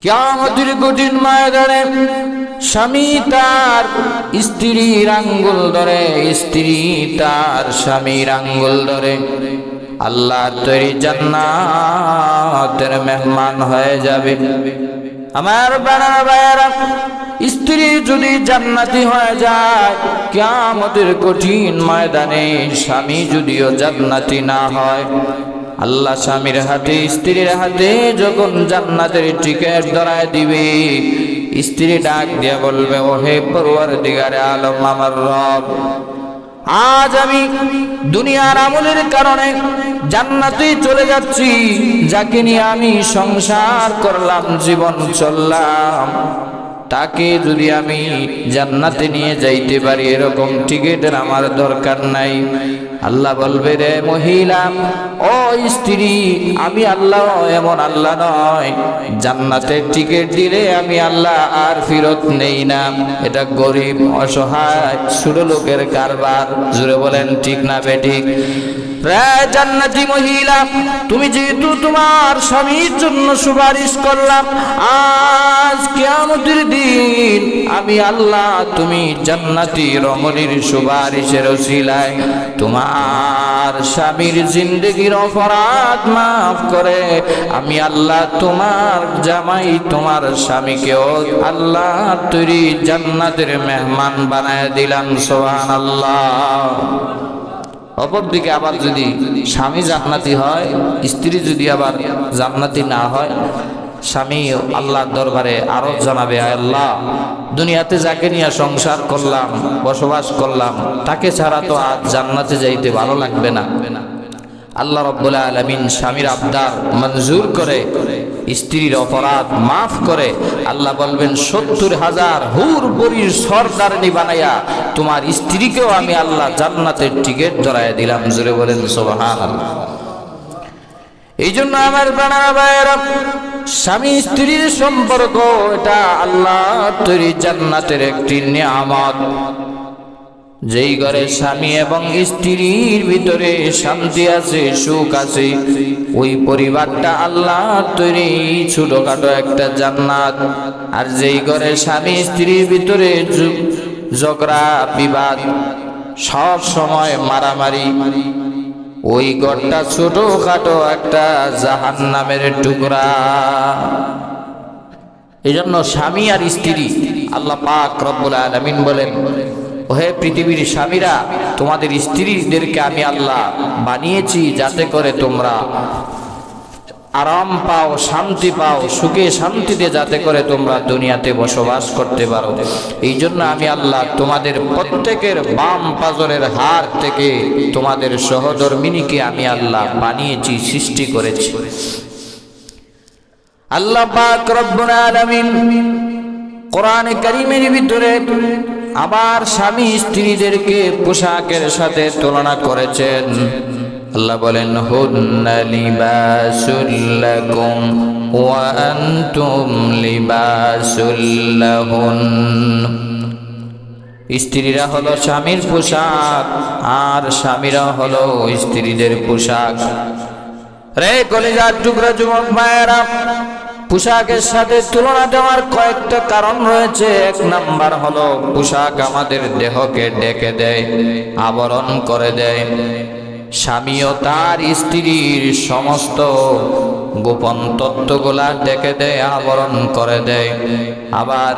কিয়ামতের কঠিন ময়দানে স্বামী তার স্ত্রীর আঙ্গুল ধরে, স্ত্রী তার স্বামীর আঙ্গুল ধরে আল্লাহর তৈরি জান্নাতের মেহমান হয়ে যাবে। আমার বানানা ভাইয়েরা, স্ত্রী যদি জান্নাতি হয়ে যায়, কিয়ামতের কঠিন ময়দানে স্বামী যদিও জান্নাতি না হয়, আল্লাহ স্বামীর হাতে স্ত্রীর হাতে যখন জান্নাতের টিকিট ধরায় দিবে, স্ত্রী ডাক দিয়ে বলবে, ও হে পরওয়ারদিগারে আলম, আমার রব, আজ আমি দুনিয়ার আমলের কারণে জান্নাতে চলে যাচ্ছি, যাকে নিয়ে আমি সংসার করলাম, জীবন চললাম, তাকে যদি আমি জান্নাতে নিয়ে যাইতে পারি এরকম টিকিটের আমার দরকার নাই। আল্লাহ বলবে, রে মহিলা, ও স্ত্রী, আমি আল্লাহ এমন আল্লাহ নয়, জান্নাতের টিকিট দিলে আমি আল্লাহ আর ফেরত নেই না, এটা গরিব অসহায় ছোট লোকের কারবার। জুড়ে বলেন ঠিক না বেঠিক? জান্নাতি মহিলা, তুমি যেহেতু তোমার স্বামীর জন্য সুপারিশ করলাম, আজ কিয়ামতের দিন আমি আল্লাহ তুমি জান্নাতি রমণীর সুপারিশের ওসিলায় তোমার স্বামীর জিন্দেগির অপরাধ মাফ করে আমি আল্লাহ তোমার জামাই তোমার স্বামীকেও আল্লাহ তৈরি জান্নাতের মেহমান বানায় দিলাম। সুবহানাল্লাহ। অপরদিকে আবার যদি স্বামী জান্নাতি হয়, স্ত্রী যদি আবার জান্নাতি না হয়, স্বামী আল্লাহর দরবারে আরো জানাবে, আল্লাহ, দুনিয়াতে যাকে নিয়ে সংসার করলাম, বসবাস করলাম, তাকে ছাড়া তো আজ জান্নাতে যাইতে ভালো লাগবে না। আল্লাহ রাব্বুল আলামিন স্বামীর আবদার মঞ্জুর করে, স্ত্রীর অপরাধ মাফ করে আল্লাহ বলবেন, ৭০,০০০ হুর পরীর সরদারনি বানাইয়া তোমার স্ত্রীকেও আমি আল্লাহ জান্নাতের টিকিট ধরায় দিলাম। জোরে বলেন সুবহানাল্লাহ। এই জন্য আমার প্রাণের ভাইয়েরা, স্বামী স্ত্রীর সম্পর্ক এটা আল্লাহ তৈরি জান্নাতের একটি নিয়ামত। যেই ঘরে স্বামী এবং স্ত্রীর ভিতরে শান্তি আছে, সুখ আছে, ওই পরিবারটা আল্লাহ তৈরি ছোটখাটো একটা জান্নাত। আর যেই ঘরে স্বামী স্ত্রীর ভিতরে ঝগড়া বিবাদ, সব সময় মারামারি, ওই ঘরটা ছোটখাটো একটা জাহান্নামের টুকরা। এই জন্য স্বামী আর স্ত্রী আল্লাহ পাক রব্বুল আলামিন বলেন, ওহে পৃথিবীর স্বামীরা, তোমাদের স্ত্রীদেরকে আমি আল্লাহ বানিয়েছি যাতে করে তোমরা আরাম পাও, শান্তি পাও, সুখে শান্তিতে যাতে করে তোমরা দুনিয়াতে বসবাস করতে পারো। এই জন্য আমি আল্লাহ তোমাদের প্রত্যেকের বাম পাজরের হাড় থেকে তোমাদের সহধর্মিণীকে আমি আল্লাহ বানিয়েছি, সৃষ্টি করেছি। আল্লাহ পাক রব্বুল আলামিন কোরআনে কারীমের ভিতরে আবার স্বামী স্ত্রীদেরকে পোশাকের সাথে তুলনা করেছেন। আল্লাহ বলেন, হুন্না লিবাসুল লাকুম ওয়া আনতুম লিবাসুল লাহুন। স্ত্রীরা হলো স্বামীর পোশাক, আর স্বামীরা হলো স্ত্রীদের পোশাক। রে কলিজার টুকরা যুবক ভাইয়েরা, পোশাকের সাথে তুলনা দেওয়ার কয়েকটা কারণ রয়েছে। এক নাম্বার হলো, পোশাক আমাদের দেহকে ঢেকে দেয়, আবরণ করে দেয়। স্বামীও তার স্ত্রীর সমস্ত গোপন তত্ত্বগুলা ঢেকে দেয়, আবরণ করে দেয়। আবার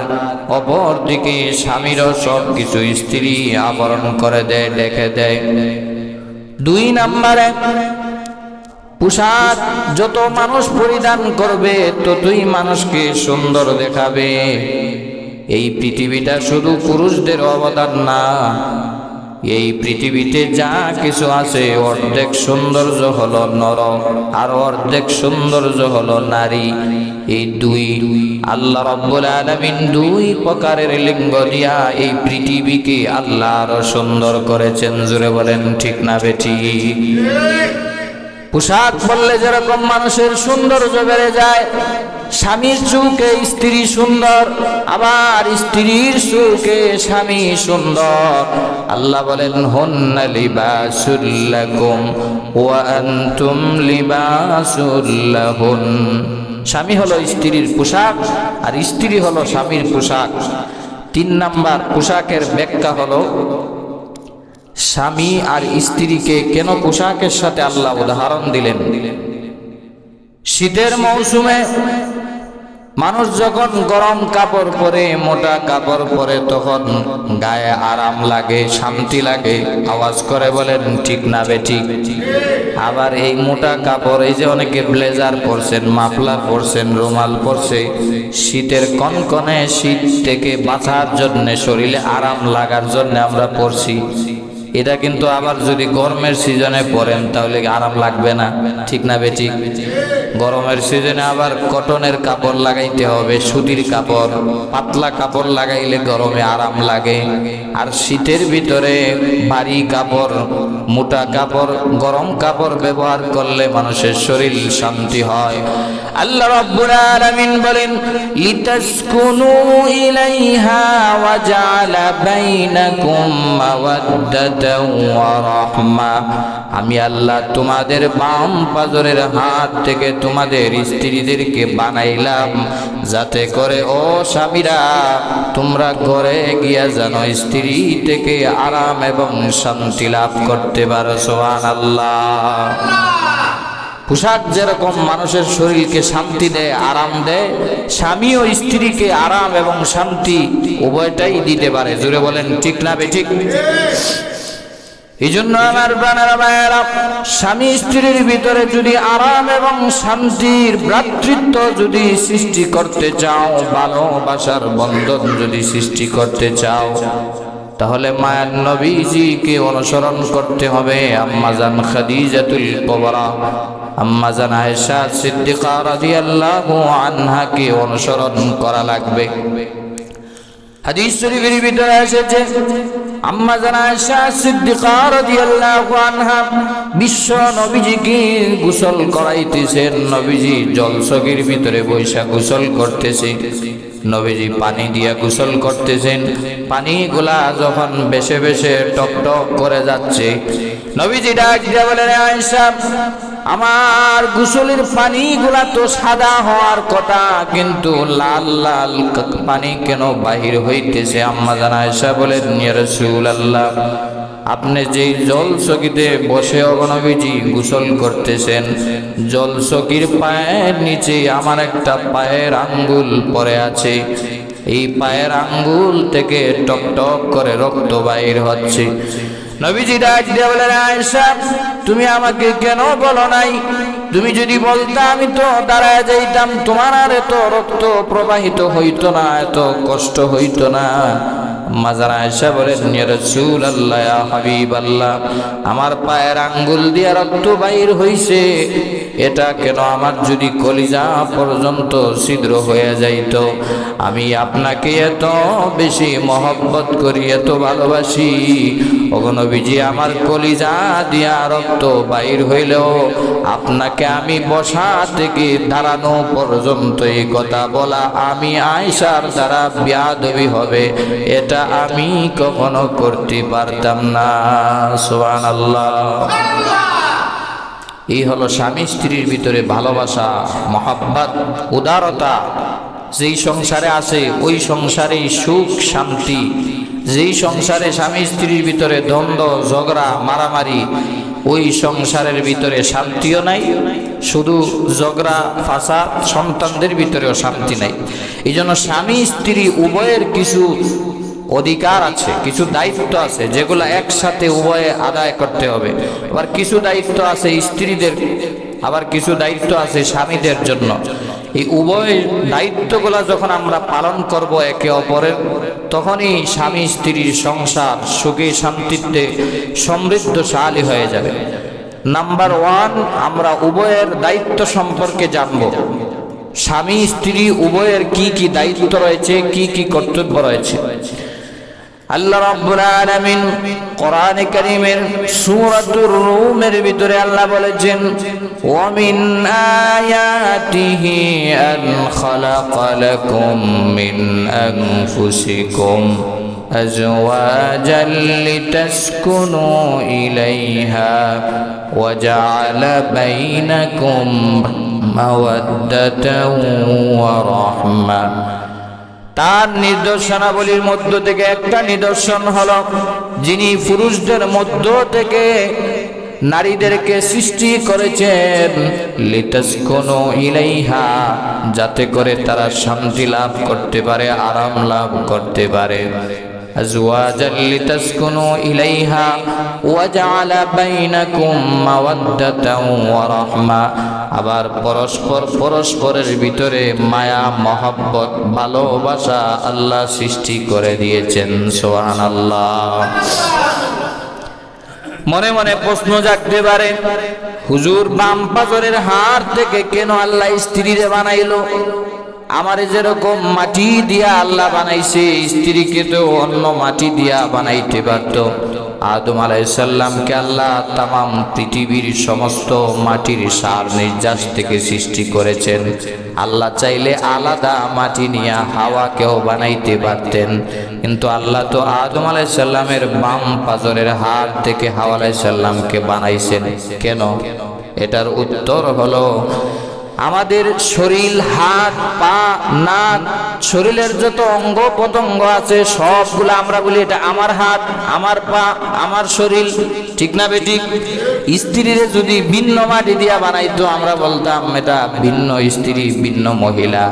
অপর দিকে স্বামীরও সব কিছু স্ত্রী আবরণ করে দেয়, ঢেকে দেয়। দুই নাম্বারে, পোশাক যত মানুষ পরিধান করবে ততই মানুষকে সুন্দর দেখাবে। এই পৃথিবীটা শুধু পুরুষদের অবদান না, এই পৃথিবীতে যা কিছু আছে অর্ধেক সৌন্দর্য হলো নর, আর অর্ধেক সৌন্দর্য হলো নারী। এই দুই আল্লাহ রাব্বুল আলামিন দুই প্রকারের লিঙ্গ দিয়া এই পৃথিবীকে আল্লাহ আরো সুন্দর করেছেন। জোরে বলেন ঠিক না বেঠিক? পোশাক পরলে যেরকম মানুষের সৌন্দর্য বেড়ে যায়, স্বামীর চোখে স্ত্রী সুন্দর, আবার স্ত্রীর চোখে স্বামী সুন্দর। আল্লাহ বলেন, হুন্না লিবাসুল লাকুম ওয়া আনতুম লিবাসুল লাহুন। স্বামী হলো স্ত্রীর পোশাক আর স্ত্রী হলো স্বামীর পোশাক। 3 নাম্বার পোশাকের ব্যাখ্যা হলো স্বামী আর স্ত্রীকে কেন পোশাকের সাথে আল্লাহ উদাহরণ দিলেন। শীতের মৌসুমে মানুষ যখন গরম কাপড় পরে, মোটা কাপড় পরে, তখন গায়ে আরাম লাগে, শান্তি লাগে। আওয়াজ করে বলেন ঠিক না বেঠিক? আবার এই মোটা কাপড়, এই যে অনেকে ব্লেজার পরছেন, মাফলার পরছেন, রুমাল পরছে, শীতের কনকনে শীত থেকে বাঁচার জন্য, শরীরে আরাম লাগার জন্য আমরা পরছি। এটা কিন্তু আবার যদি গরমের সিজনে পরেন তাহলে আরাম লাগবে না, ঠিক না বেঠিক? গরমের সিজনে আবার কটনের কাপড় লাগাইতে হবে, সুতির কাপড়, পাতলা কাপড় লাগাইলে গরমে আরাম লাগে। আর শীতের ভিতরে ভারী কাপড়, মোটা কাপড়, গরম কাপড় ব্যবহার করলে মানুষের শরীর শান্তি হয়। আল্লাহ রাব্বুল আলামিন বলেন লিতাসকুনু ইলাইহা ওয়া জাআলা বাইনাকুম মাওয়াদ্দাতাও ওয়া রাহমা। আমি আল্লাহ তোমাদের বাম পাজরের হাত থেকে তোমাদের স্ত্রীদেরকে বানাইলাম যাতে করে ও স্বামীরা তোমরা ঘরে গিয়া যেন স্ত্রী থেকে আরাম এবং শান্তি লাভ করতে পারো। সুবহানাল্লাহ। পোশাক যেরকম মানুষের শরীরকে শান্তি দেয়, আরাম দেয়, স্বামী ও স্ত্রীকে আরাম এবং শান্তি উভয়টাই দিতে পারে। জোরে বলেন ঠিক না বেঠিক? এই জন্য আমার প্রাণের ভাইয়েরা, স্বামী স্ত্রীর ভিতরে যদি আরাম এবং শান্তির ভ্রাতৃত্ব যদি সৃষ্টি করতে চাও, ভালোবাসার বন্ধন যদি সৃষ্টি করতে চাও, তাহলে মায়ের নবীজিকে অনুসরণ করতে হবে। আম্মাজান খাদিজাতুল কুবরা, আম্মাজান আয়েশা সিদ্দিকা রাদিয়াল্লাহু আনহাকে অনুসরণ করা লাগবে। হাদিস শরীফের ভিতরে এসেছে আম্মাজান আয়েশা সিদ্দিকা রাদিয়াল্লাহু আনহা বিশ্ব নবীজিকে গোসল করাইতেছেন। নবীজি জলসগির ভিতরে বৈশা গোসল করতেছে, নবীজি পানি দিয়া গোসল করতেছেন। পানিগুলা যখন বেশে বেশে টক টক করে যাচ্ছে, নবীজি ডাক দিয়া বলেন, আয়েশা, আমার গোসলের পানিগুলা তো সাদা হওয়ার কথা, কিন্তু লাল লাল পানি কেন বাহির হইতেছে? আম্মাজান আয়েশা বলেন, ইয়া রাসূলুল্লাহ, আপনি যেই জলচকিতে বসে নবীজি গোসল করতেছেন, জলচকির পায়ের নিচে আমার একটা পায়ের আঙ্গুল পড়ে আছে। এই পায়ের আঙ্গুল থেকে টক টক করে রক্ত বাইর হচ্ছে। নবীজি ডাক দিয়ে বলেন, আয়েশা, তুমি আমাকে কেন বলো নাই? তুমি যদি বলতা আমি তো দাঁড়ায় যাইতাম, তোমার আর এত রক্ত প্রবাহিত হইতো না, এত কষ্ট হইতো না। মাজার আয়েশা বলেন, ইয়া রাসূলুল্লাহ, ইয়া হাবিবাল্লাহ, আমার পায়ের আঙ্গুল দিয়ে রক্ত বাইর হইছে, এটা কেন? আমার যদি কলিজা পর্যন্ত ছিদ্র হয়ে যাইত। আমি আপনাকে এত বেশি মহব্বত করি, এত ভালোবাসি, ওগো নবীজি, আমার কলিজা দিয়া রক্ত বাইর হইলেও আপনাকে আমি বসা থেকে দাঁড়ানো পর্যন্ত এই কথা বলা আমি আয়েশার দ্বারা বেয়াদবি হবে, এটা আমি কখনো করতে পারতাম না। সুবহানাল্লাহ। এই হলো স্বামী স্ত্রীর ভিতরে ভালোবাসা, মহব্বত, উদারতা। যেই সংসারে আছে ওই সংসারেই সুখ শান্তি। যেই সংসারে স্বামী স্ত্রীর ভিতরে দ্বন্দ্ব, ঝগড়া, মারামারি, ওই সংসারের ভিতরে শান্তিও নাই, শুধু ঝগড়া ফাসাদ, সন্তানদের ভিতরেও শান্তি নাই। এই জন্য স্বামী স্ত্রী উভয়ের কিছু অধিকার আছে, কিছু দায়িত্ব আছে, যেগুলো একসাথে উভয়ে আদায় করতে হবে। আবার কিছু দায়িত্ব আছে স্ত্রীদের, আবার কিছু দায়িত্ব আছে স্বামীদের জন্য। এই উভয় দায়িত্বগুলো যখন আমরা পালন করব একে অপরের, তখনই স্বামী স্ত্রীর সংসার সুখে শান্তিতে সমৃদ্ধশালী হয়ে যাবে। নাম্বার 1, আমরা উভয়ের দায়িত্ব সম্পর্কে জানব। স্বামী স্ত্রী উভয়ের কি কি দায়িত্ব রয়েছে, কি কি কর্তব্য রয়েছে। আল্লাহ রাব্বুল আলামিন কোরআনে কারীমের সূরাতুর রুমের ভিতরে আল্লাহ বলেছেন, ওয়া মিন আয়াতিহি আন খালাকা লাকুম মিন আনফুসিকুম আজওয়াজান লিতাসকুনু ইলাইহা ওয়া জাআলা বাইনাকুম মাওয়াদ্দাতাও ওয়া রাহমা। তার নিদর্শনাবলীর মধ্য থেকে একটা নিদর্শন হলো, যিনি পুরুষদের মধ্য থেকে নারীদেরকে সৃষ্টি করেছেন লিতাসকুনু ইলাইহা, যাতে করে তারা শান্তি লাভ করতে পারে, আরাম লাভ করতে পারে। আজওয়াজাল লিতাসকুনু ইলাইহা ওয়া জাআলা বাইনাকুম মাওয়াদ্দাতাও ওয়া রাহমা। আবার পরস্পরের ভিতরে মায়া মহব্বত ভালোবাসা আল্লাহ সৃষ্টি করে দিয়েছেন। সুবহানাল্লাহ। মনে মনে প্রশ্ন জাগতে পারে, হুজুর বাম পাজরের হাড় থেকে কেন আল্লাহ স্ত্রীরে বানাইলো? আমারে যেরকম মাটি দিয়া আল্লাহ বানাইছে, স্ত্রীকে তো অন্য মাটি দিয়া বানাইতে পারত। আদম আলাইহিস সালামকে আল্লাহ তামাম পৃথিবীর সমস্ত মাটির সার নির্যাস থেকে সৃষ্টি করেছেন। আল্লাহ চাইলে আলাদা মাটি নিয়ে হাওয়াকেও বানাইতে পারতেন, কিন্তু আল্লাহ তো আদম আলাইহিস সালামের বাম পাজরের হাড় থেকে হাওয়া আলাইহিস সালামকে বানাইছেন কেন? এটার উত্তর হলো, আমাদের শরীর, হাত, পা, নাক, শরীরের যত অঙ্গ প্রত্যঙ্গ আছে সবগুলো আমরা বলি এটা আমার হাত, আমার পা, আমার শরীর, ঠিক না বেঠিক? স্ত্রীরে যদি ভিন্ন মাটি দিয়া বানাইতো আমরা বলতাম এটা ভিন্ন স্ত্রী, ভিন্ন মহিলা।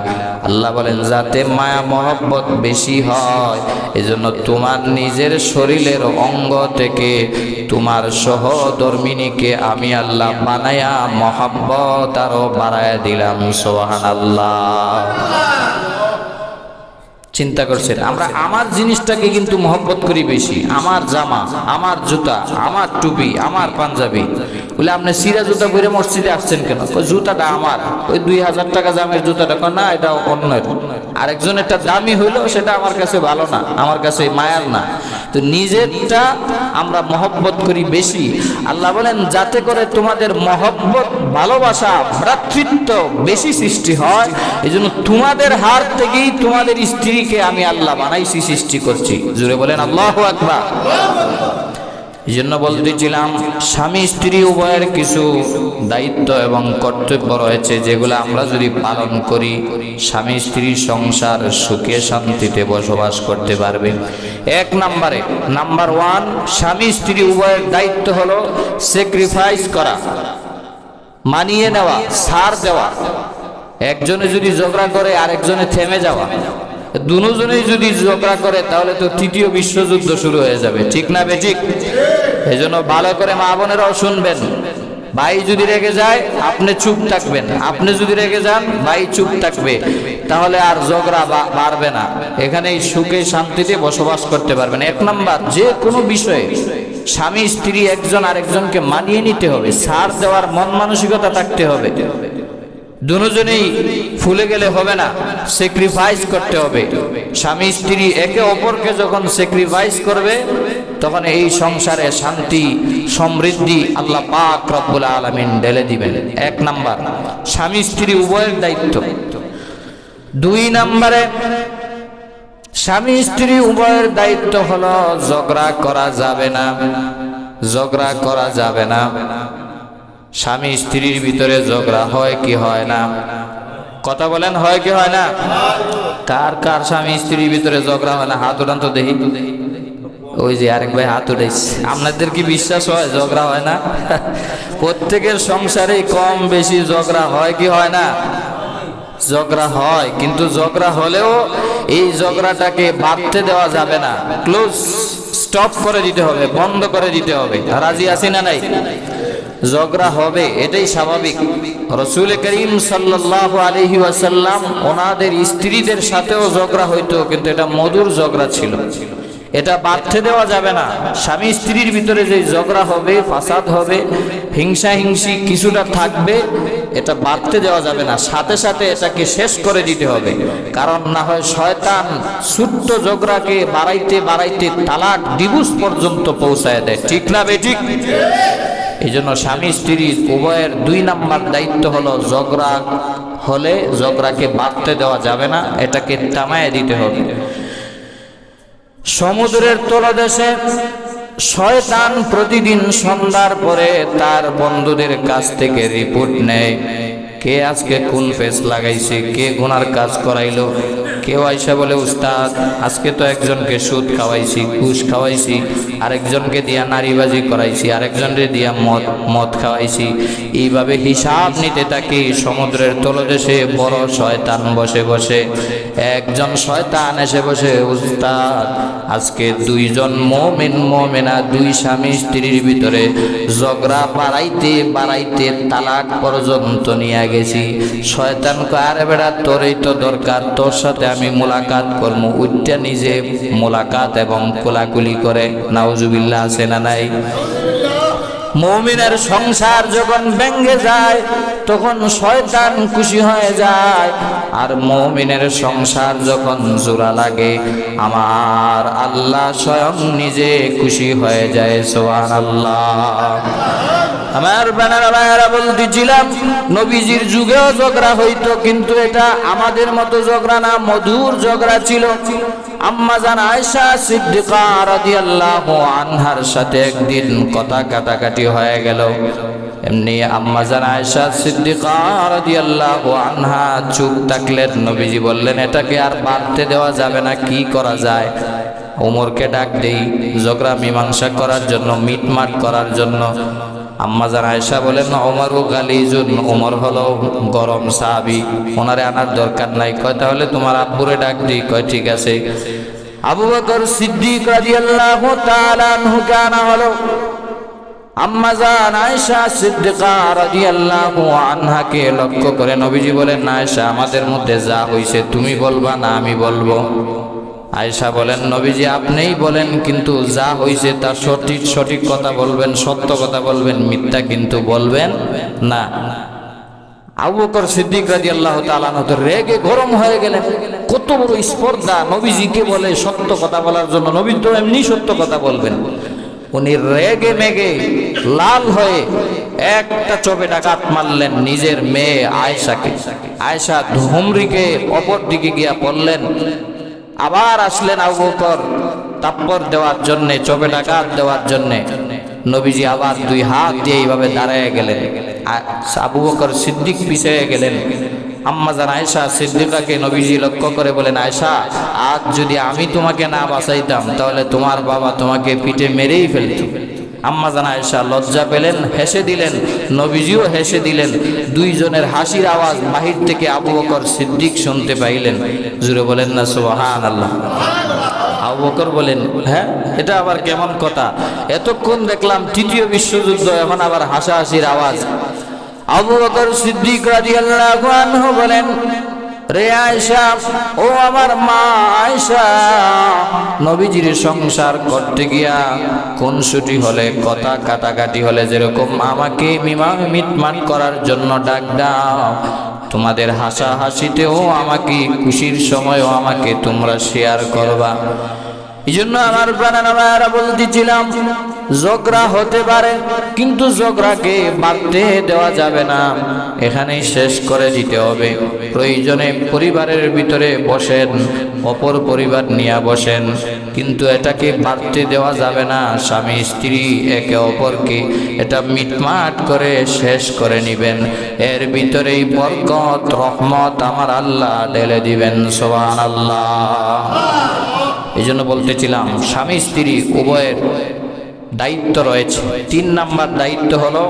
আল্লাহ বলেন যাতে মায়া মহব্বত বেশি হয়, এজন্য তোমার নিজের শরীরের অঙ্গ থেকে তোমার সহধর্মিনীকে আমি আল্লাহ বানায়া মহব্বত আরো বাড়ায় দিলাম। সুবহানাল্লাহ। চিন্তা করছেন, আমরা আমার জিনিসটাকে কিন্তু মহব্বত করি বেশি। আমার জামা, আমার জুতা, আমার টুপি, আমার পাঞ্জাবি। বলে আপনি সিরা জুতা পরে মসজিদে আসছেন কেন? জুতাটা আমার, ওই 2000 টাকা দামের জুতাটা না, এটা অন্যের। আরেকজনেরটা দামি হইলো সেটা আমার কাছে ভালো না, আমার কাছে মায়ার না। তো নিজেরটা আমরা মহব্বত করি বেশি। আল্লাহ বলেন যাতে করে তোমাদের মহব্বত, ভালোবাসা, ভ্রাতৃত্ব বেশি সৃষ্টি হয়, এই জন্য তোমাদের হাত থেকেই তোমাদের স্ত্রীকে আমি আল্লাহ বানাইছি, সৃষ্টি করছি। জুড়ে বলেন আল্লাহু আকবার। এই জন্য বলতেছিলাম, স্বামী স্ত্রী উভয়ের কিছু দায়িত্ব এবং কর্তব্য রয়েছে, যেগুলো আমরা যদি পালন করি স্বামী স্ত্রী সংসার সুখে শান্তিতে বসবাস করতে পারবে। এক নম্বরে, নাম্বার 1, স্বামী স্ত্রী উভয়ের দায়িত্ব হলো স্যাক্রিফাইস করা, মানিয়ে নেওয়া, ছাড় দেওয়া। একজনে যদি ঝগড়া করে আরেকজনে থেমে যাওয়া। দুজনেই যদি ঝগড়া করে তাহলে তো তৃতীয় বিশ্বযুদ্ধ শুরু হয়ে যাবে, ঠিক না বেঠিক? এই জন্য ভালো করে মা বোনেরাও শুনবেন, ভাই যদি রেগে যায় আপনি চুপ থাকবেন, আপনি যদি রেগে যান ভাই চুপ থাকবে, তাহলে আর ঝগড়া বাড়বে না, এখানেই সুখে শান্তিতে বসবাস করতে পারবেন। এক নাম্বার, যে কোনো বিষয়ে স্বামী স্ত্রী একজন আরেকজনকে মানিয়ে নিতে হবে, ছাড় দেওয়ার মন মানসিকতা থাকতে হবে। দুজনেই ফুলে গেলে হবে না, স্যাক্রিফাইস করতে হবে। স্বামী স্ত্রী একে অপরকে যখন স্যাক্রিফাইস করবে তখন এই সংসারে শান্তি সমৃদ্ধি আল্লাহ পাক রব্বুল আলামিন ঢেলে দিবেন। এক নাম্বার, স্বামী স্ত্রী উভয়ের দায়িত্ব। 2 নম্বরে, স্বামী স্ত্রী উভয়ের দায়িত্ব হলো ঝগড়া করা যাবে না, ঝগড়া করা যাবে না। স্বামী স্ত্রীর ভিতরে ঝগড়া হয় কি হয় না? কথা বলেন, হয় কি হয় না? কার কার স্বামী স্ত্রীর ভিতরে ঝগড়া হয় না? হাত উঠান তো দেখি। ওই যে আরেক ভাই হাত উঠাইছে। আপনাদের কি বিশ্বাস হয় ঝগড়া হয় না? প্রত্যেকের সংসারে কম বেশি ঝগড়া হয় কি হয় না? ঝগড়া হয়, কিন্তু ঝগড়া হলেও এই ঝগড়াটাকে বাড়তে দেওয়া যাবে না, ক্লোজ, স্টপ করে দিতে হবে, বন্ধ করে দিতে হবে। রাজি আছি না নাই? ঝগড়া হবে, এটাই স্বাভাবিক। রাসূল করিম সাল্লাল্লাহু আলাইহি ওয়াসাল্লাম ওনাদের স্ত্রীদের সাথেও ঝগড়া হইতো, কিন্তু এটা মধুর ঝগড়া ছিল, এটা বাড়তে দেওয়া যাবে না। স্বামী স্ত্রীর ভিতরে যে ঝগড়া হবে, ফাসাদ হবে, হিংসা হিংসি কিছুটা থাকবে, এটা বাড়তে দেওয়া যাবে না, সাথে সাথে এটাকে শেষ করে দিতে হবে। কারণ না হয় শয়তান ছোট্ট ঝগড়াকে বাড়াইতে বাড়াইতে তালাক, ডিভোর্স পর্যন্ত পৌঁছায় দেয়, ঠিক না বেঠিক? এই জন্য স্বামী স্ত্রী উভয়ের 2 নম্বর দায়িত্ব হলো ঝগড়া হলে ঝগড়াকে বাড়তে দেওয়া যাবে না, এটাকে থামায় দিতে হবে। সমুদ্রের তলদেশে শয়তান প্রতিদিন সন্ধ্যার পরে তার বন্ধুদের কাছ থেকে রিপোর্ট নেয়, কে আজকে কোন ফেস লাগাইছে, কে গুনার কাজ করাইলো। কেউ আইসা বলে উস্তাদ আজকে তো একজনকে সুদ খাওয়াইছি, ঘুষ খাওয়াইছি, আরেকজনকে দিয়া নারীবাজি করাইছি, আরেকজনকে দিয়া মদ খাওয়াইছি। এইভাবে হিসাব নিতে থাকি। সমুদ্রের তলদেশে বড় শয়তান বসে বসে, একজন শয়তান এসে বসে, উস্তাদ আজকে দুইজন মুমিন মুমিনা, দুই স্বামী স্ত্রীর ভিতরে ঝগড়া বাড়াইতে বাড়াইতে তালাক পর্যন্ত নিয়ে গেছি। শয়তান কয় আরে বেটা তোরই তো দরকার, তোর সাথে আমি মোলাকাত করবো। উঠটা নিজে মোলাকাত এবং কোলাকুলি করে। নাউজুবিল্লাহ আছে না নাই? মুমিনের সংসার যখন ভেঙে যায় তখন শয়তান খুশি হয়ে যায়, আর মুমিনের সংসার যখন জোড়া লাগে আমার আল্লাহ স্বয়ং নিজে খুশি হয়ে যায়। সুবহানাল্লাহ। আমার বানারা ভাইরা বলতেছিলাম নবীজির যুগেও ঝগড়া হইতো, কিন্তু এটা আমাদের মতো ঝগড়া না, মধুর ঝগড়া ছিল। আম্মা জান আয়েশা সিদ্দিকা রাদিয়াল্লাহু আনহার সাথে একদিন কথা কাটাকাটি হয়ে গেল। এমনি আম্মা জান আয়েশা সিদ্দিকা রাদিয়াল্লাহু আনহা চুপ থাকলেন। নবীজি বললেন এটাকে আর বাড়তে দেওয়া যাবে না, কি করা যায়? ওমরকে ডাক দেই ঝগড়া মীমাংসা করার জন্য, মিটমাট করার জন্য। আম্মা জান আয়েশা বলেন ওমরও গালিজুন, ওমর হলো গরম সাহাবী, ওনারে আনার দরকার নাই। কয় তাহলে তোমার আব্বুরে ডাক দিই। কয় ঠিক আছে। আবু বকর সিদ্দিক রাদিয়াল্লাহু তাআলা আনহুকে আনা হলো। আম্মা জান আয়েশা সিদ্দিকা রাদিয়াল্লাহু আনহাকে লক্ষ্য করে নবীজি বলেন আয়েশা আমাদের মধ্যে যা হইছে তুমি বলবা না আমি বলবো? আয়েশা বলেন নবীজি আপনিই বলেন, কিন্তু যা হইছে তার সঠিক কথা বলবেন, সত্য কথা বলবেন, মিথ্যা কিন্তু বলবেন না। আবু বকর সিদ্দিক রাদিয়াল্লাহু তাআলা আনহু রেগে গরম হয়ে গেলেন। কত বড় স্পর্ধা, নবীজিকে বলে সত্য কথা বলার জন্য। নবী তো এমনি সত্য কথা বলবেন। উনি রেগে মেগে লাল হয়ে একটা চোপে ডাকাত মারলেন নিজের মেয়ে আয়েশাকে। আয়েশা ধুমরিকে অপর দিকে গিয়া পড়লেন। আবার আসলেন আবু বকর তাপ্পর দেওয়ার জন্যে, চোপে ডাকাত দেওয়ার জন্যে। নবীজি আবার দুই হাত দিয়ে এইভাবে দাঁড়ায় গেলেন। আবু বকর সিদ্দিক পিছিয়ে গেলেন। আম্মা জান আয়েশা সিদ্দিকাকে নবীজি লক্ষ্য করে বলেন আয়েশা আজ যদি আমি তোমাকে না বাঁচাইতাম তাহলে তোমার বাবা তোমাকে পিঠে মেরেই ফেলত। আম্মা জান আয়েশা লজ্জা পেলেন, হেসে দিলেন, নবীজিও হেসে দিলেন। দুইজনের হাসির আওয়াজ বাহির থেকে আবু বকর সিদ্দিক শুনতে পাইলেন। জুড়ে বলেন না সুবহানাল্লাহ। আবু বকর বলেন হ্যাঁ এটা আবার কেমন কথা, এতক্ষণ দেখলাম তৃতীয় বিশ্বযুদ্ধ, এখন আবার হাসাহাসির আওয়াজ। আবু বকর সিদ্দিক রাদিয়াল্লাহু আনহু বলেন রে আয়েশা, ও আমার মা আয়েশা, নবীজির সংসার করতে গিয়া খুনসুটি হলে, কথা কাটাকাটি হলে যেরকম আমাকে মিটমাট করার জন্য ডাক দাও, তোমাদের হাসাহাসিতেও আমাকে, খুশির সময়ও আমাকে তোমরা শেয়ার করবা। এই জন্য আমার প্রাণারা বলতেছিলাম ঝগড়া হতে পারে, কিন্তু ঝগড়াকে বাড়তে দেওয়া যাবে না, এখানেই শেষ করে দিতে হবে। প্রয়োজনে পরিবারের ভিতরে বসেন, অপর পরিবার নিয়ে বসেন, কিন্তু এটাকে বাড়তে দেওয়া যাবে না। স্বামী স্ত্রী একে অপরকে এটা মিটমাট করে শেষ করে নিবেন। এর ভিতরেই বরকত রহমত আমার আল্লাহ ঢেলে দিবেন। সুবহানাল্লাহ। এই জন্য বলতেছিলাম স্বামী স্ত্রী উভয়ের দায়িত্ব রয়েছে। 3 নাম্বার দায়িত্ব হলো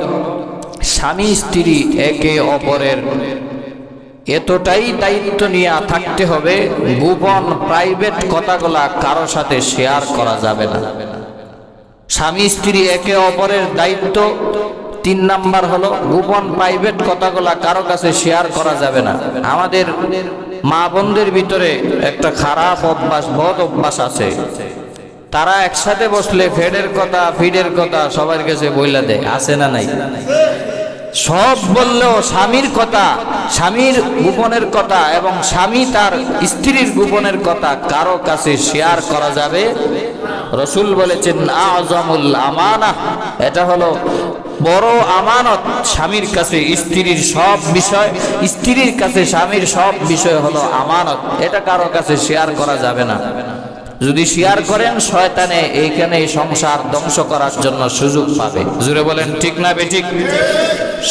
স্বামী স্ত্রী একে অপরের এতটাই দায়িত্ব নিয়ে থাকতে হবে, গোপন প্রাইভেট কথাগুলা কারো সাথে শেয়ার করা যাবে না। স্বামী স্ত্রী একে অপরের দায়িত্ব 3 নাম্বার হলো গোপন প্রাইভেট কথাগুলা কারো কাছে শেয়ার করা যাবে না। আমাদের মা বোনদের ভিতরে একটা খারাপ অভ্যাস, বদ অভ্যাস আছে। তারা একসাথে বসলে ফিডের কথা সবার কাছে বইলা দেয়, আছে না নাই? সব বললেও স্বামীর কথা, স্বামীর গোপনের কথা এবং স্বামী তার স্ত্রীর গোপনের কথা কারো কাছে শেয়ার করা যাবে। রাসূল বলেছেন আযমুল আমানাহ, এটা হলো বড় আমানত। স্বামীর কাছে স্ত্রীর সব বিষয়, স্ত্রীর কাছে স্বামীর সব বিষয় হলো আমানত, এটা কারো কাছে শেয়ার করা যাবে না। যদি শেয়ার করেন শয়তানে এইখানে সংসার ধ্বংস করার জন্য সুযোগ পাবে। জুড়ে বলেন ঠিক না বেঠিক?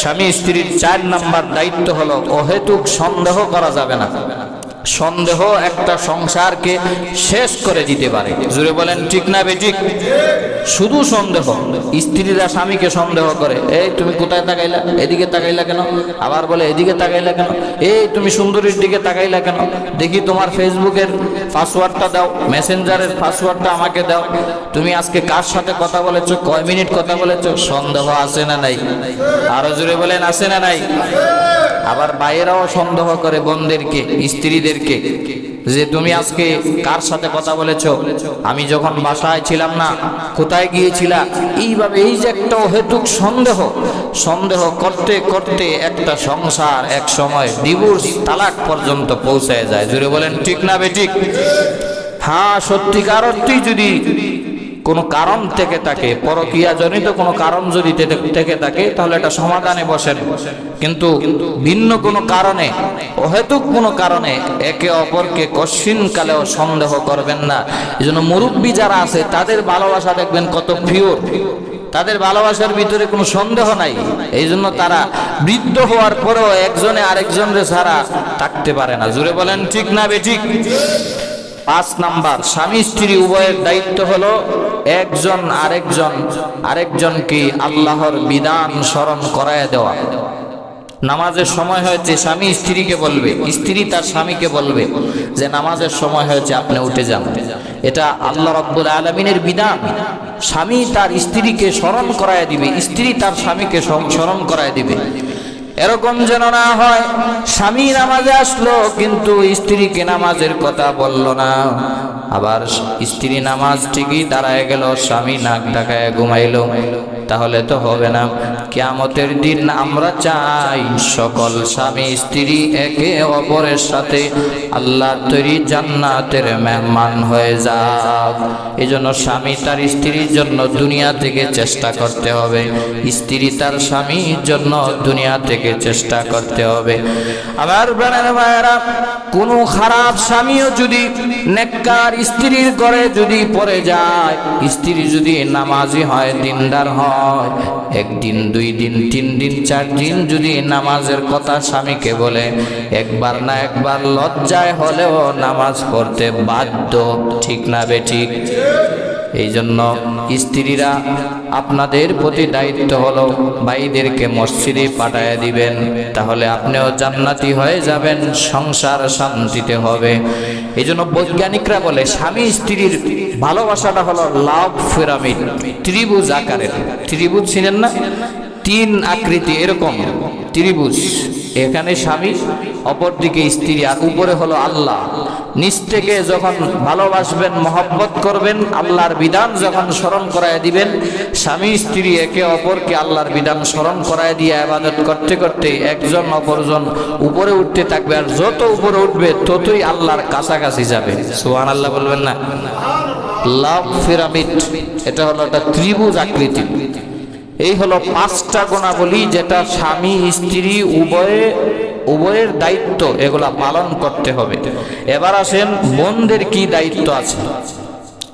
স্বামী স্ত্রীর 4 নাম্বার দায়িত্ব হলো অহেতুক সন্দেহ করা যাবে না। সন্দেহ একটা সংসারকে শেষ করে দিতে পারে। জোরে বলেন ঠিক না বেঠিক? শুধু সন্দেহ। স্ত্রীরা স্বামীকে সন্দেহ করে, এই তুমি কোথায় তাকাইলা, এদিকে তাকাইলা কেন? আবার বলে এদিকে তাকাইলা কেন? এই তুমি সুন্দরীর দিকে তাকাইলা কেন? দেখি তোমার ফেসবুকের পাসওয়ার্ডটা দাও, মেসেঞ্জারের পাসওয়ার্ডটা আমাকে দাও। তুমি আজকে কার সাথে কথা বলেছো, কয় মিনিট কথা বলেছো? সন্দেহ আছে না নাই? আরো জোরে বলেন আছে না নাই? আবার বাইরেও সন্দেহ করে বোনদেরকে, স্ত্রীদেরকে, যে তুমি আজকে কার সাথে কথা বলেছো, আমি যখন বাসায় ছিলাম না, কোথায় গিয়েছিলা? এইভাবে এই যে একটা অহেতুক সন্দেহ, সন্দেহ করতে করতে একটা সংসার এক সময় ডিভোর্স, তালাক পর্যন্ত পৌঁছায় যায়। জুড়ে বলেন ঠিক না বেঠিক? হ্যাঁ, সত্যিকার অর্থেই যদি কোনো কারণ থেকে থাকে, পরকীয়া জনিত কোনো কারণ যদি থেকে থাকে, তাহলে এটা সমাধানে বসেন। কিন্তু ভিন্ন কোনো কারণে, অহেতুক কোনো কারণে একে অপরকে কশ্চিন কালেও সন্দেহ করবেন না। এই জন্য মুরব্বী যারা আছে তাদের ভালোবাসা দেখবেন কত পিওর, তাদের ভালোবাসার ভিতরে কোনো সন্দেহ নাই। এই জন্য তারা বৃদ্ধ হওয়ার পরেও একজনে আরেকজনের ছাড়া থাকতে পারে না। জুড়ে বলেন ঠিক না বেঠিক? 5 নাম্বার, স্বামী স্ত্রী উভয়ের দায়িত্ব হলো একজন আরেকজনকে আল্লাহর বিধান স্মরণ করায় দেওয়া। নামাজের সময় হয়েছে, স্বামী স্ত্রীকে বলবে, স্ত্রী তার স্বামীকে বলবে যে নামাজের সময় হয়েছে, আপনি উঠে যান। এটা আল্লাহ রাব্বুল আলামিনের বিধান। স্বামী তার স্ত্রীকে স্মরণ করায় দিবে, স্ত্রী তার স্বামীকে স্মরণ করায় দিবে। এরকম যেন না হয় স্বামী নামাজে আসলো কিন্তু স্ত্রীকে নামাজের কথা বলল না, আবার স্ত্রী নামাজ ঠিকই দাঁড়ায় গেল, স্বামী নাক ডাকায় ঘুমাইলো, তাহলে তো হবে না। কিয়ামতের দিন আমরা চাই সকল স্বামী স্ত্রী একে অপরের সাথে আল্লাহর তৈরি জান্নাতের মেহমান হয়ে যাক। এজন্য স্বামী তার স্ত্রীর জন্য দুনিয়া থেকে চেষ্টা করতে হবে, স্ত্রী তার স্বামীর জন্য দুনিয়া থেকে চেষ্টা করতে হবে। আমার প্রাণের ভাইয়েরা, কোনো খারাপ স্বামীও যদি নেককার স্ত্রীর ঘরে যদি পড়ে যায়, স্ত্রী যদি নামাজি হয়, দিনদার হয়, 1 দিন 2 দিন 3 দিন 4 দিন যদি নামাজের কথা স্বামীকে বলে, একবার না একবার লজ্জায় হলেও নামাজ পড়তে বাধ্য। ঠিক না বেঠিক? এই জন্য স্ত্রীরা আপনাদের প্রতি দায়িত্ব হলো ভাইদেরকে মসজিদে পাঠায় দিবেন, তাহলে আপনিও জান্নাতি হয়ে যাবেন, সংসার শান্তিতে হবে। এই জন্য বৈজ্ঞানিকরা বলে স্বামী স্ত্রীর ভালোবাসাটা হলো লাভ পিরামিড, ত্রিভুজ আকারের। ত্রিভুজ চিনেন না? 3 আকৃতি এরকম ত্রিভুজ। এখানে স্বামী, অপর দিকে স্ত্রী, আর উপরে হলো আল্লাহ। নিচ থেকে যখন ভালোবাসবেন, মহব্বত করবেন, আল্লাহর বিধান যখন স্মরণ করায় দিবেন, স্বামী স্ত্রী একে অপরকে আল্লাহর বিধান স্মরণ করায় দিয়ে ইবাদত করতে করতে একজন অপরজন উপরে উঠতে থাকবে, আর যত উপরে উঠবে ততই আল্লাহর কাছাকাছি যাবে। সুবহানাল্লাহ বলবেন না? লাভ পিরামিড, এটা হলো একটা ত্রিভুজ আকৃতি। এই হলো 5টা গুণাবলী যেটা স্বামী স্ত্রী উভয়ের দায়িত্ব, এগুলা পালন করতে হবে। এবার আসেন বোনদের কি দায়িত্ব আছে।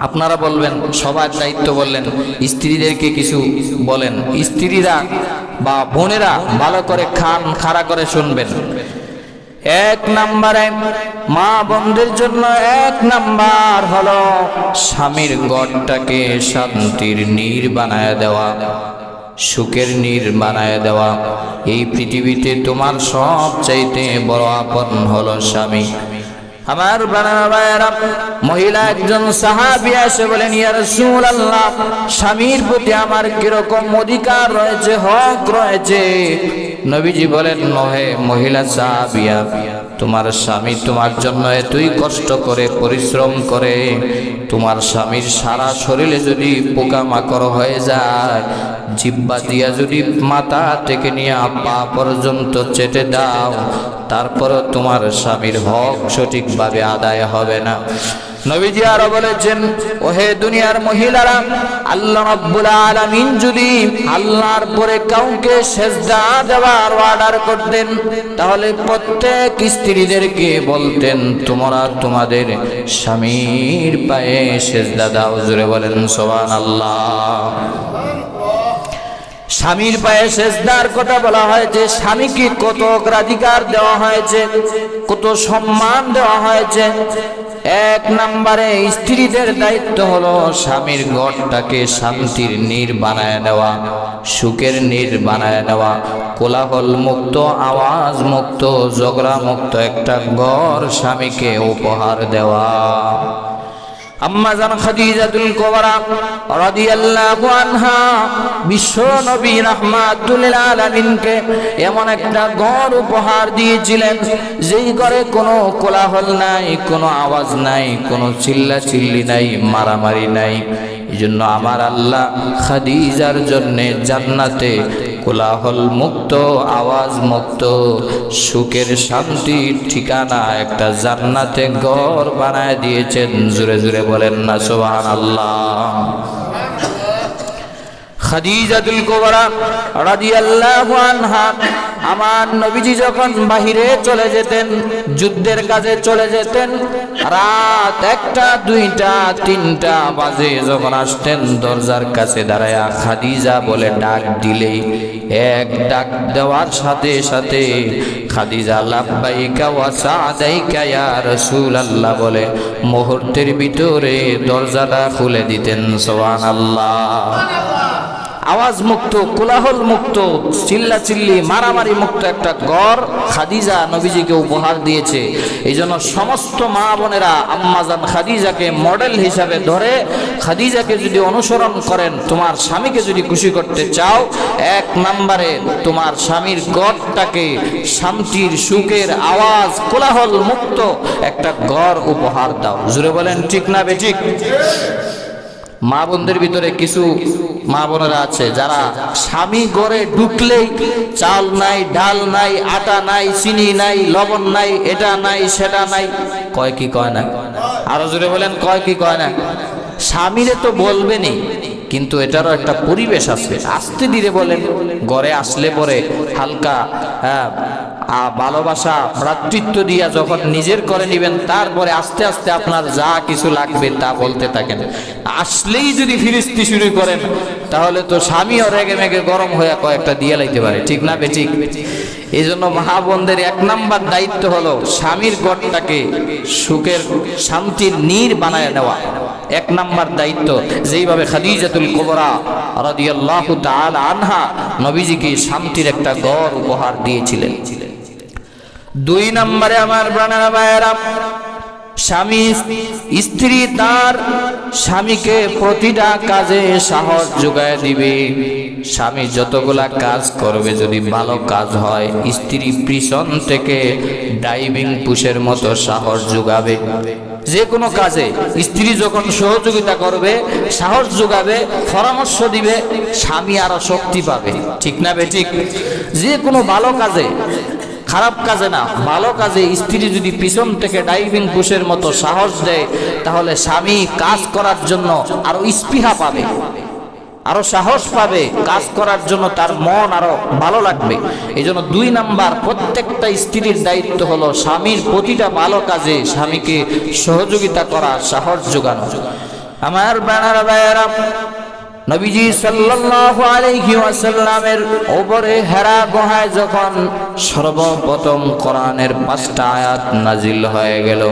আপনারা বলবেন সবার দায়িত্ব বললেন, স্ত্রীদেরকে কিছু বলেন। স্ত্রীরা বা বোনেরা ভালো করে খাড়া করে শুনবেন। 1 নম্বরে মা বোনদের জন্য 1 নাম্বার হলো স্বামীর ঘরটাকে শান্তির নীড় বানায় দেওয়া, সুখের নীড় বানায় দেওয়া। এই পৃথিবীতে তোমার সবচাইতে বড় আপন হলো স্বামী। আমার ভাইয়েরা, মহিলা একজন সাহাবী এসে বলেন, ইয়া রাসূলুল্লাহ, স্বামীর প্রতি আমার কিরকম অধিকার রয়েছে, হক রয়েছে? নবীজি বলেন, নহে মহিলা সাহাবিয়া, তোমার স্বামী তোমার জন্য এতই কষ্ট করে, পরিশ্রম করে, তোমার স্বামীর সারা শরীরে যদি পোকামাকড় হয়ে যায়, জিহ্বা দিয়া যদি মাথা থেকে নিয়ে পা পর্যন্ত চেটে দাও, তারপরও তোমার স্বামীর হক সঠিকভাবে আদায় হবে না। নবীজি আরো বলেছেন, ওহে দুনিয়ার মহিলারা, আল্লাহ রাব্বুল আলামিন যদি আল্লাহর পরে কাউকে সেজদা দেওয়ার অর্ডার করতেন, তাহলে প্রত্যেক স্ত্রীদেরকে বলতেন, তোমরা তোমাদের স্বামীর পায়ে সেজদা দাও। জোরে বলেন সুবহানাল্লাহ। স্বামীর পায়ে সেজদার কথা বলা হয়েছে, স্বামীকে কত অগ্রাধিকার দেওয়া হয়েছে, কত সম্মান দেওয়া হয়েছে। এক নম্বরে স্ত্রীদের দায়িত্ব হলো স্বামীর ঘরটাকে শান্তির নীড় বানায় নেওয়া, সুখের নীড় বানায় নেওয়া, কোলাহল মুক্ত, আওয়াজ মুক্ত, ঝগড়া মুক্ত একটা ঘর স্বামীকে উপহার দেওয়া। আম্মা জান খাদিজাতুল কুবরা রাদিয়াল্লাহু আনহা বিশ্ব নবী রাহমাতুল লিল আলামিনকে এমন একটা ঘর উপহার দিয়েছিলেন যেই ঘরে কোনো কোলাহল নাই, কোনো আওয়াজ নাই, কোনো চিল্লাচিল্লি নাই, মারামারি নাই। এজন্য আমার আল্লাহ খাদিজার জন্য জান্নাতে কোলাহল মুক্ত, আওয়াজ মুক্ত, সুখের শান্তির ঠিকানা একটা জান্নাতে ঘর বানায় দিয়েছেন। জোরে জোরে বলেন না সুবহানাল্লাহ। খাদিজাতুল কুবরা রাদিয়াল্লাহু আনহা আমার নবীজি যখন বাহিরে চলে যেতেন, যুদ্ধের কাজে চলে যেতেন, রাত 1টা 2টা 3টা বাজে যখন আসতেন, দরজার কাছে দাঁড়ায়া খাদিজা বলে ডাক দিলেই এক ডাক দেওয়ার সাথে সাথে খাদিজা লাব্বাইকা ওয়া সাদাইকা ইয়া রাসূলুল্লাহ বলে মুহূর্তের ভিতরে দরজাটা খুলে দিতেন। সুবহানাল্লাহ। আওয়াজ মুক্ত, কোলাহল মুক্ত, চিল্লাচিল্লি, মারামারি মুক্ত একটা ঘর খাদিজা নবীজিকে উপহার দিয়েছে। এই জন্য সমস্ত মা বোনেরা আম্মাজান খাদিজাকে মডেল হিসাবে ধরে খাদিজাকে যদি অনুসরণ করেন, তোমার স্বামীকে যদি খুশি করতে চাও, 1 নম্বরে তোমার স্বামীর ঘরটাকে শান্তির, সুখের, আওয়াজ, কোলাহল মুক্ত একটা ঘর উপহার দাও। জুড়ে বলেন ঠিক না বেঠিক? মা বোনদের ভিতরে কিছু মা বোনেরা আছে যারা স্বামী ঘরে ঢুকলেই চাল নাই, ডাল নাই, আটা নাই, চিনি নাই, লবণ নাই, এটা নাই, সেটা নাই, কয় কি কয় না? আরো জোরে বলেন, কয় কি কয় না? স্বামীরে তো বলবেনই, কিন্তু এটারও একটা পরিবেশ আছে। আস্তে ধীরে বলেন, ঘরে আসলে পরে হালকা ভালোবাসা, ভ্রাতৃত্ব দিয়া যখন নিজের করে নিবেন, তারপরে আস্তে আস্তে আপনার যা কিছু লাগবে তা বলতে থাকেন। আসলেই যদি ফিরিস্তি শুরু করেন, তাহলে তো স্বামীও রেগে মেগে গরম হয়ে কয়েকটা দিয়ে লাইতে পারে। ঠিক না বেঠিক? এই জন্য মা বোনদের 1 নম্বর দায়িত্ব হলো স্বামীর ঘরটাকে সুখের, শান্তির নীড় বানায় নেওয়া। 1 নম্বর দায়িত্ব। যেইভাবে খাদিজাতুল কুবরা রাদিয়াল্লাহু তাআলা আনহা নবীজিকে শান্তির একটা ঘর উপহার দিয়েছিলেন। 2 নম্বরে আমার প্রাণের ভাইয়েরা, স্বামী স্ত্রী তার স্বামীকে প্রতিটা কাজে সাহস যোগায় দিবে। স্বামী যতগুলা কাজ করবে, যদি ভালো কাজ হয়, স্ত্রী পিছন থেকে ড্রাইভিং পুশের মতো সাহস যোগাবে। যে কোনো কাজে স্ত্রী যখন সহযোগিতা করবে, সাহস যোগাবে, পরামর্শ দিবে, স্বামী আরো শক্তি পাবে। ঠিক না বেঠিক? যে কোনো ভালো কাজে, খারাপ কাজে না, ভালো কাজে স্ত্রী যদি পিছন থেকে ড্রাইভিং পুশের মতো সাহস দেয়, তাহলে স্বামী কাজ করার জন্য আরো স্পৃহা পাবে, আরো সাহস পাবে, কাজ করার জন্য তার মন আরো ভালো লাগবে। এই জন্য 2 নাম্বার প্রত্যেকটা স্ত্রীর দায়িত্ব হলো স্বামীর প্রতিটা ভালো কাজে স্বামীকে সহযোগিতা করা, সাহস যোগানো। আমার বানারা ভাইয়েরা, নবীজি সাল্লাল্লাহু আলাইহি ওয়াসাল্লামের উপরে হেরা গুহায় যখন সর্বপ্রথম কোরআনের 5টা আয়াত নাজিল হয়ে গেল,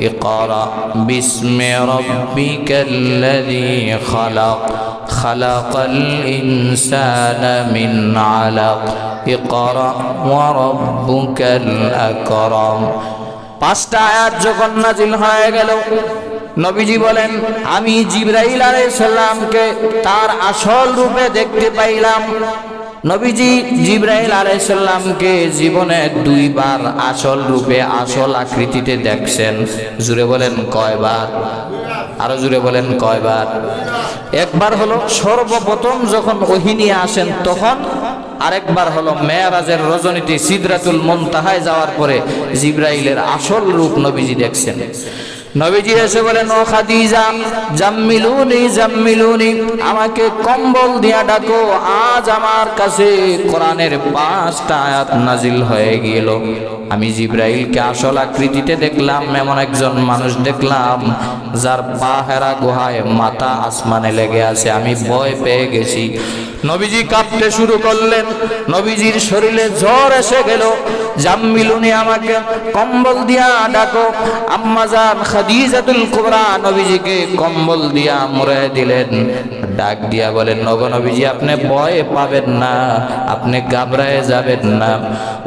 ইকরা বিসমি রাব্বিকাল্লাযী খালাক খালাকাল ইনসানা মিন আলাক ইকরা ওয়া রাব্বুকাল আকরাম। 5টা আয়াত যখন নাজিল হয়ে গেল, নবীজি বলেন, আমি জিবরাইল আলাইহিস সালামকে তার আসল রূপে দেখতে পাইলাম। নবীজি জিবরাইল আলাইহিস সালামকে জীবনে 2 বার আসল রূপে, আসল আকৃতিতে দেখছেন। জুড়ে বলেন কয়বার? আরো জুড়ে বলেন কয়বার? 1 বার হলো সর্বপ্রথম যখন ওহী নিয়ে আসেন তখন, আরেকবার হলো মেরাজের রজনীতে সিদরাতুল মুনতাহায় যাওয়ার পরে জিবরাইলের আসল রূপ নবীজি দেখছেন। নবীজি এসে বলেন, ও খাদিজা, জাম্মিলুনি জাম্মিলুনি, আমাকে কম্বল দিয়া ডাকো, আজ আমার কাছে কোরআনের 5টা আয়াত নাজিল হয়ে গেল। আমি জিবরাইলকে আসল আকৃতিতে দেখলাম, এমন একজন মানুষ দেখলাম যার পা হেরা গুহায়, মাথা আসমানে লেগে আছে। আমি ভয় পেয়ে গেছি। নবীজি কাঁপতে শুরু করলেন, নবীজির শরীরে জ্বর এসে গেল। জাম্মিলুনি, আমাকে কম্বল দিয়া ডাকো। আম্মাজান খাদিজাতুল কুবরা নবীজিকে কম্বল দিয়া মুড়ে দিলেন, ডাক দিয়া বলেন, নগো নবীজি, আপনি ভয় পাবেন না, আপনি ঘাবড়ায় যাবেন না।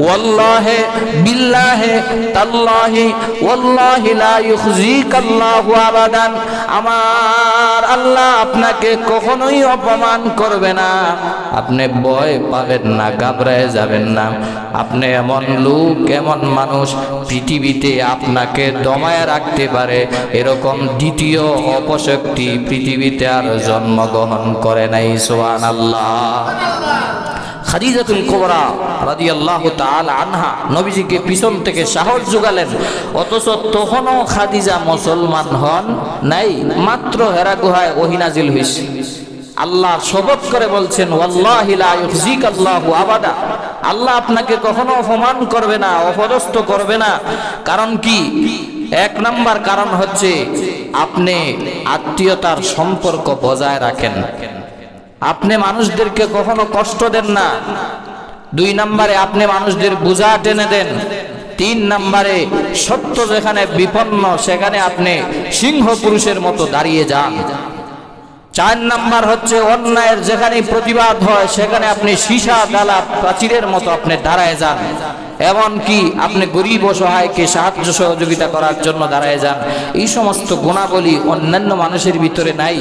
ওয়াল্লাহি বিল্লাহি তাল্লাহি ওয়াল্লাহি লা ইউখজিকাল্লাহু আবাদান, আমার আল্লাহ আপনাকে কখনোই অপমান করবে না, আপনি ভয় পাবেন না, ঘাবড়ায় যাবেন না। আপনি এমন লোক, এমন মানুষ পৃথিবীতে আপনাকে দমায় রাখতে পারে এরকম দ্বিতীয় অপশক্তি পৃথিবীতে আর জন্মগ্রহণ করে নাই। সুবহানাল্লাহ। খাদিজাতুল কুবরা রাদিয়াল্লাহু তাআলা আনহা নবীজিকে পিছন থেকে সাহস জোগালেন, অথচ তখনও খাদিজা মুসলমান হন নাই, মাত্র হেরা গুহায় ওহী নাজিল হইছে। আল্লাহ শপথ করে বলছেন, ওয়াল্লাহি লা ইউখজিকাল্লাহু আবাদা, আল্লাহ আপনাকে কখনো অপমান করবে না, অপদস্থ করবে না। কারণ কি? 1 নাম্বার কারণ হচ্ছে আপনি আত্মীয়তার সম্পর্ক বজায় রাখেন, আপনি মানুষদেরকে কখনো কষ্ট দেন না। 2 নাম্বারে আপনি মানুষদের বোঝা টেনে দেন। 3 নাম্বারে সত্য যেখানে বিপন্ন সেখানে আপনি সিংহ পুরুষের মতো দাঁড়িয়ে যান। 4 নাম্বার হচ্ছে অন্যায়ের যেখানে প্রতিবাদ হয় সেখানে আপনি সীসা ডালা প্রাচীরের মতো আপনি দাঁড়ায় যান। এমনকি আপনি গরিব অসহায়কে সাহায্য সহযোগিতা করার জন্য দাঁড়ায় যান। এই সমস্ত গুণাবলী অন্যান্য মানুষের ভিতরে নাই,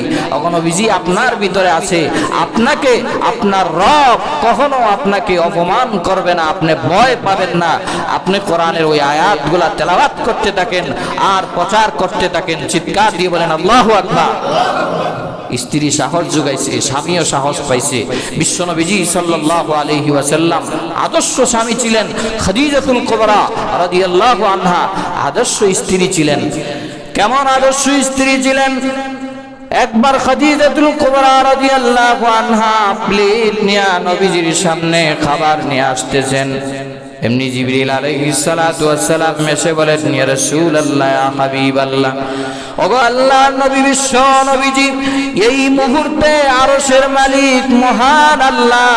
নবীজি আপনার ভিতরে আছে। আপনাকে আপনার রব কখনো আপনাকে অপমান করবে না, আপনি ভয় পাবেন না। আপনি কোরআনের ওই আয়াতগুলা তেলাওয়াত করতে থাকেন আর প্রচার করতে থাকেন। চিৎকার দিয়ে বলেন আল্লাহু আকবার। স্ত্রী সাহস যোগাইছে, স্বামীও সাহস পাইছে। বিশ্বনবীজি সাল্লাল্লাহু আলাইহি ওয়াসাল্লাম আদর্শ স্বামী ছিলেন। খাদিজাতুল কুবরা রাদিয়াল্লাহু আনহা আদর্শ স্ত্রী ছিলেন। কেমন আদর্শ স্ত্রী ছিলেন? একবার খাদিজাতুল কুবরা রাদিয়াল্লাহু আনহা প্লেট নিয়ে নবীজির সামনে খাবার নিয়ে আসতেছেন। এমনি জিবরিল আলাইহিস সালাতু ওয়াস সালাম এসে বলেন, ইয়া রাসূলুল্লাহ, ইয়া হাবিবাল্লাহ, ওগো আল্লাহর নবী, বিশ্ব নবীজি, এই মুহূর্তে আরশের মালিক মহান আল্লাহ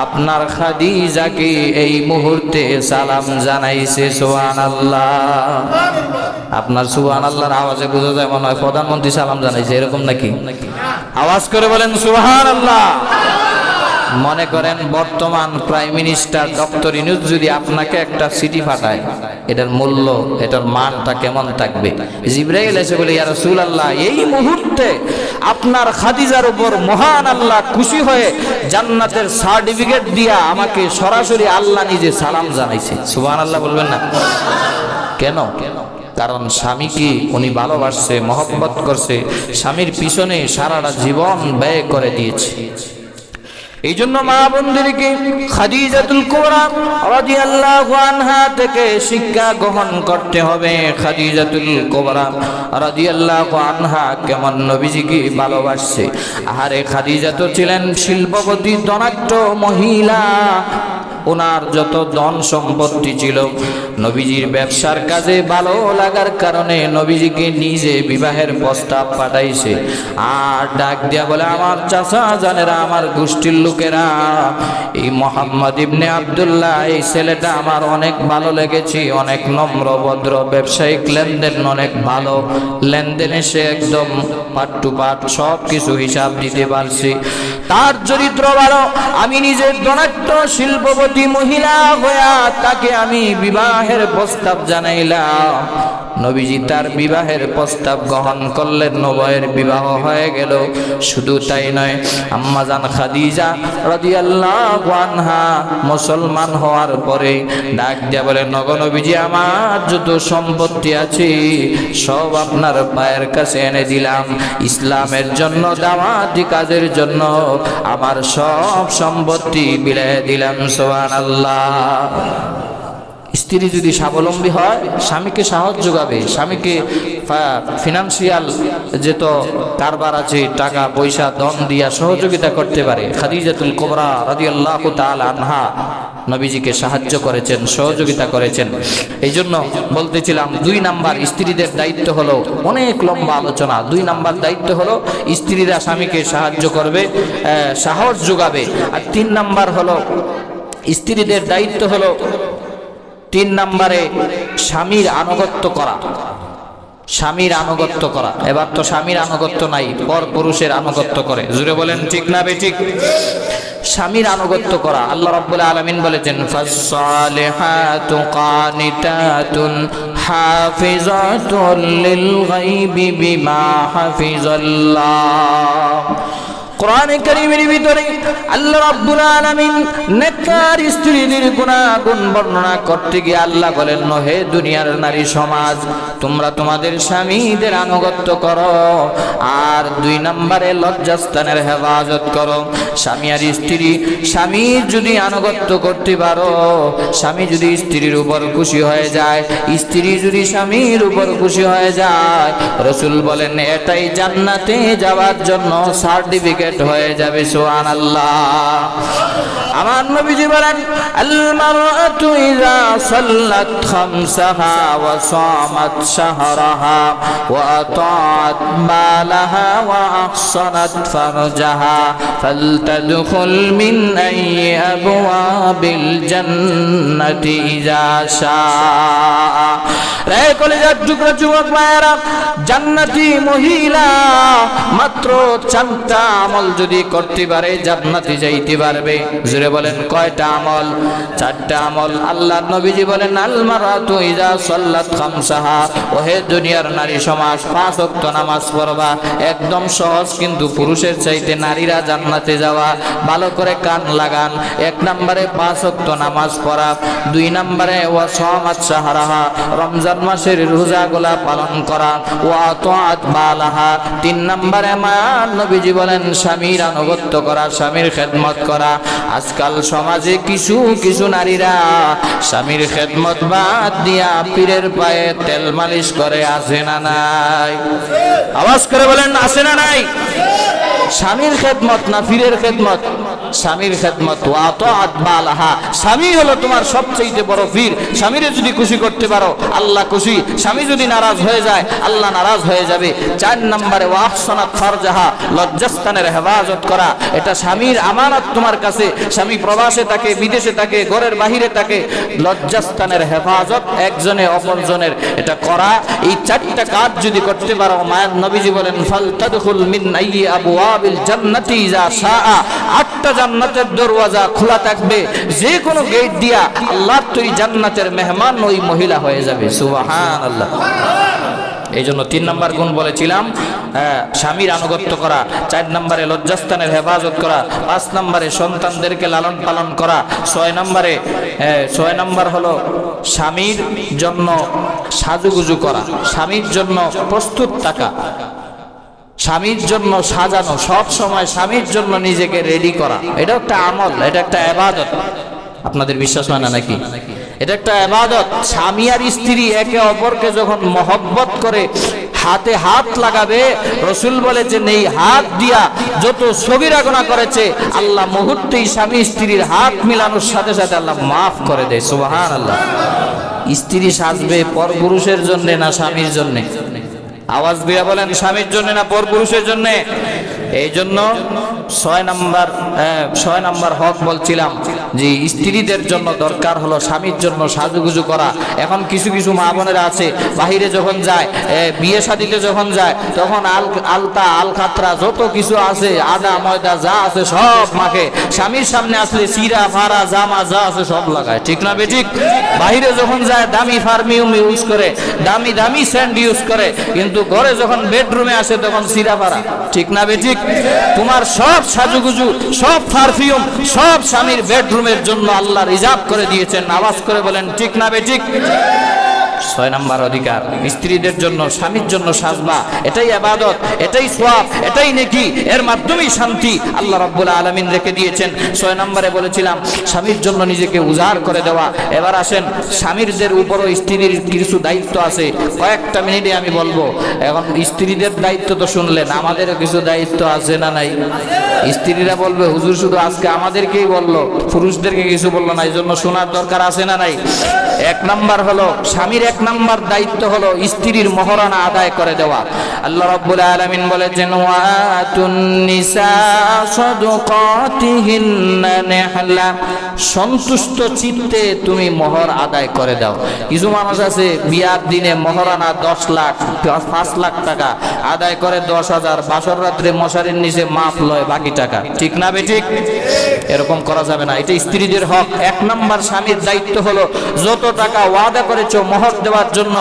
আপনার খাদিজাকে এই মুহূর্তে সালাম জানাইছে। সুবহানাল্লাহ। আপনার সুবহানাল্লাহর আওয়াজে বোঝা যায় মনে হয় প্রধানমন্ত্রী সালাম জানাইছে, এরকম নাকি? আওয়াজ করে বলেন সুবহানাল্লাহ। মনে করেন বর্তমান প্রাইম মিনিস্টার ডক্টর ইউনূস যদি আপনাকে একটা চিঠি পাঠায়, এটার মূল্য, এটার মানটা কেমন থাকবে? জিবরাইল এসে বলে, ইয়া রাসূলুল্লাহ, এই মুহূর্তে আপনার খাদিজার উপর মহান আল্লাহ খুশি হয়ে জান্নাতের সার্টিফিকেট দিয়া আমাকে সরাসরি আল্লাহ নিজে সালাম জানাইছে। সুবহানাল্লাহ বলবেন না? কেন? কারণ স্বামীকে উনি ভালোবাসছে, মহব্বত করছে, স্বামীর পিছনে সারাটা জীবন ব্যয় করে দিয়েছে। এই জন্য মা বোনদেরকে খাদিজাতুল কুবরা রাদিয়াল্লাহু আনহা থেকে শিক্ষা গ্রহণ করতে হবে। খাদিজাতুল কুবরা রাদিয়াল্লাহু আনহা কেমন নবীজিকে ভালোবাসছে। আরে খাদিজা তো ছিলেন শিল্পপতি, ধনাঢ্য মহিলা। ওনার যত ধন সম্পত্তি ছিল, নবীজির ব্যবসার কাজে ভালো লাগার কারণে নবীজিকে নিজে বিবাহের প্রস্তাব পাঠাইছে। আর ডাক দিয়া বলে, আমার চাচা জানেরা, আমার গোষ্ঠীর লোকেরা, এই মোহাম্মদ ইবনে আব্দুল্লাহ, এই ছেলেটা আমার অনেক ভালো লেগেছে, অনেক নম্র ভদ্র, ব্যবসায়িক লেনদেন অনেক ভালো, লেনদেনে সে একদম পাট টু পাট সব কিছু হিসাব দিতে পারছি, তার চরিত্র ভালো। আমি নিজে ধনাঢ্য শিল্পপতি মহিলা হইয়া তাকে আমি বিবাহের প্রস্তাব জানাইলাম। নবীজি তার বিবাহের প্রস্তাব গ্রহণ করলেন, নবয়ের বিবাহ হয়ে গেল। শুধু তাই নয়, আম্মা জান খাদিজা রাদিয়াল্লাহু আনহা মুসলমান হওয়ার পরে ডাক দিয়া বলেন, নগো নবীজি, আমার যত সম্পত্তি আছে সব আপনার পায়ের কাছে এনে দিলাম। ইসলামের জন্য, দাওয়াতি কাজের জন্য আমার সব সম্পত্তি বিলিয়ে দিলাম। সুবহানাল্লাহ। স্ত্রী যদি স্বাবলম্বী হয় স্বামীকে সাহস যোগাবে, স্বামীকে ফিনান্সিয়াল যে তো কারবার আছে, টাকা পয়সা দন দিয়া সহযোগিতা করতে পারে। খাদিজাতুল কুবরা রাদিয়াল্লাহু তাআলা আনহা নবীজিকে সাহায্য করেছেন, সহযোগিতা করেছেন। এই জন্য বলতেছিলাম 2 নাম্বার স্ত্রীদের দায়িত্ব হলো, অনেক লম্বা আলোচনা। 2 নাম্বার দায়িত্ব হলো স্ত্রীরা স্বামীকে সাহায্য করবে, সাহস যোগাবে। আর 3 নাম্বার হলো স্ত্রীদের দায়িত্ব হলো 3 নম্বরে স্বামীর আনুগত্য করা। স্বামীর আনুগত্য করা। এবার তো স্বামীর আনুগত্য নাই, পর পুরুষের আনুগত্য করে। জুড়ে বলেন ঠিক না বেঠিক? স্বামীর আনুগত্য করা। আল্লাহ রাব্বুল আলামিন বলেছেন ফাসসালিহাতু কানিতাতুন হাফিজাতুল লিল গায়বি বিমা হাফিজাল্লাহ। কোরআনে কারীমের ভিতরে আল্লাহ রাব্বুল আলামিন নেককার স্ত্রীদের গুণাগুণ বর্ণনা করতে গিয়ে আল্লাহ বলেন, হে দুনিয়ার নারী সমাজ, তোমরা তোমাদের স্বামীদের আনুগত্য করো, আর 2 নম্বরে লজ্জাস্থানের হেফাজত করো। স্বামী আর স্ত্রী, স্বামী যদি আনুগত্য করতে পারো, স্বামী যদি স্ত্রীর উপর খুশি হয়ে যায়, স্ত্রী যদি স্বামীর উপর খুশি হয়ে যায়, রাসূল বলেন এটাই জান্নাতে যাওয়ার জন্য সার্টিফিকেট হয়ে যাবে। সুবহানাল্লাহ। আমার নবীজি বলেন আল মারআতু ইযা সাল্লাত খামসাহা ওয়া সামাত শাহরাহা ওয়া আতাআত মালাহা ওয়া আহসানাত ফারজাহা ফালতাদখুল মিন আইয়ি আবওয়াবিল জান্নাতি ইযা শাআ। রে কলেজার টুকরা যুবক ভাইরা, জান্নাতি মহিলা মাত্র 4টা আমল যদি করতে পারে জান্নাতে যাইতে পারবে। জোরে বলেন কয়টা আমল? 4টা আমল। আল্লাহ নবীজি বলেন আল মারাতু ইযা সাল্লাত খামসাহা, ওহে দুনিয়ার নারী সমাজ, 5 ওয়াক্ত নামাজ পড়বা। একদম সহজ, কিন্তু পুরুষের চাইতে নারীরা জান্নাতে যাওয়া। ভালো করে কান লাগান। 1 নম্বরে 5 ওয়াক্ত নামাজ পড়া। 2 নম্বরে ওয়া সামাত শাহরাহা, রমজান মাসের রোজাগুলা পালন করা। ওয়া আতাআত মালাহা, 3 নম্বরে মায়ার নবীজি বলেন স্বামীর আনুগত্য করা, স্বামীর খেদমত করা। আজকাল সমাজে কিছু কিছু নারীরা স্বামীর খেদমত বাদ দিয়া পীরের পায়ে তেল মালিশ করে। আছে না নাই? আওয়াজ করে বলেন আছে না নাই? স্বামীর খেদমত না পীরের খেদমত? স্বামীর খেদমত। ওয়া আতাআত মালাহা, স্বামী হলো তোমার সবচেয়ে বড় পীর। স্বামীরে যদি খুশি করতে পারো আল্লাহ খুশি, স্বামী যদি নারাজ হয়ে যায় আল্লাহ নারাজ হয়ে যাবে। 4 নম্বরে ওয়া আহসানাত ফারজাহা, লজ্জাস্থানের হেফাজত করা। এটা স্বামীর আমানত তোমার কাছে। স্বামী প্রবাসে থাকে, বিদেশে থাকে, ঘরের বাহিরে থাকে, লজ্জাস্থানের হেফাজত একজনে অপরজনের এটা করা। এই 4টা কাজ যদি করতে পারো, মায়ের নবীজি বলেন ফালতাদখুল মিন আইয়ি আবওয়াবিল জান্নাতি ইযা শাআ। 8টা জান্নাতের দরওয়াজা খোলা থাকবে, যে কোনো গেট দিয়া আল্লাহর তৈরি জান্নাতের মেহমান ওই মহিলা হয়ে যাবে। সুবহানাল্লাহ। এই জন্য 3 নম্বর গুণ বলেছিলাম স্বামীর আনুগত্য করা, 4 নম্বরে লজ্জাস্থানের হেফাজত করা, 5 নম্বরে সন্তানদেরকে লালন পালন করা, 6 নম্বর হলো স্বামীর জন্য সাজুগুজু করা, স্বামীর জন্য প্রস্তুত থাকা, স্বামীর জন্য সাজানো, সব সময় স্বামীর জন্য নিজেকে রেডি করা। এটা একটা আমল, এটা একটা ইবাদত। আপনাদের বিশ্বাস হয় না নাকি? এটা একটা ইবাদত। স্বামী আর স্ত্রী একে অপরকে যখন মহব্বত করে হাতে হাত লাগাবে, রাসূল বলেছেন এই হাত দিয়া যত সগীরা গুনাহ করেছে আল্লাহ মুহূর্তেই স্বামী স্ত্রীর হাত মিলানোর সাথে সাথে আল্লাহ মাফ করে দেয়। সুবহানাল্লাহ। স্ত্রী সাজবে পরপুরুষের জন্য না স্বামীর জন্য? আওয়াজ দিয়া বলেন স্বামীর জন্য না পরপুরুষের জন্য? এই জন্য 6 নম্বর হক বলছিলাম যে স্ত্রীদের জন্য দরকার হলো স্বামীর জন্য সাজুগুজু করা। এখন কিছু কিছু মা বোনেরা আছে বাহিরে যখন যায়, বিয়ে শাদিতে যখন যায়, তখন আলতা আলখাতরা যত কিছু আছে, আদা ময়দা যা আছে সব মাখে। স্বামীর সামনে আসলে সিরা ফারা জামা যা আছে সব লাগায়। ঠিক না বেঠিক? বাহিরে যখন যায় দামি পারফিউম ইউজ করে, দামি দামি সেন্ট ইউজ করে, কিন্তু ঘরে যখন বেডরুমে আসে তখন সিরা ফারা। ঠিক না বেঠিক? তোমার সব সাজুগুজু, সব পারফিউম, সব স্বামীর বেডরুমের জন্য আল্লাহ রিজার্ভ করে দিয়েছেন। আওয়াজ করে বলেন ঠিক না বেঠিক? ছয় নাম্বার অধিকার, স্ত্রীদের জন্য স্বামীর জন্য সাজবা, এটাই ইবাদত, এটাই সওয়াব, এটাই নেকি, এর মাধ্যমেই শান্তি আল্লাহ রাব্বুল আলামিন রেখে দিয়েছেন। ছয় নম্বরে বলেছিলাম স্বামীর জন্য নিজেকে উজাড় করে দেওয়া। এবার আসেন স্বামীদের উপরও স্ত্রীর কিছু দায়িত্ব আছে, কয়েকটা মিনিটে আমি বলবো। এখন স্ত্রীদের দায়িত্ব তো শুনলেন, আমাদেরও কিছু দায়িত্ব আছে না নাই? স্ত্রীরা বলবে হুজুর শুধু আজকে আমাদেরকেই বললো, পুরুষদেরকে কিছু বললো না, এই জন্য শোনার দরকার আছে না নাই? এক নাম্বার হলো স্বামীর এক নাম্বার দায়িত্ব হলো স্ত্রীর মহরানা আদায় করে দেওয়া। আল্লাহ রাব্বুল আলামিন বলেছেন ওয়াতুন নিসা সাদকাতিহিন্না নিহলা, সন্তুষ্ট চিত্তে তুমি মোহর আদায় করে দাও। কিছু মানুষ আছে বিয়ার দিনে মহরানা 10 লাখ 5 লাখ টাকা আদায় করে 10,000, বাসর রাত্রে মশারির নিচে মাপ লয় বাকি টাকা। ঠিক না বেঠিক? এরকম করা যাবে না, এটা স্ত্রীদের হক। এক নাম্বার স্বামীর দায়িত্ব হলো যত টাকা ওয়াদা করেছো মোহর দেওয়ার জন্য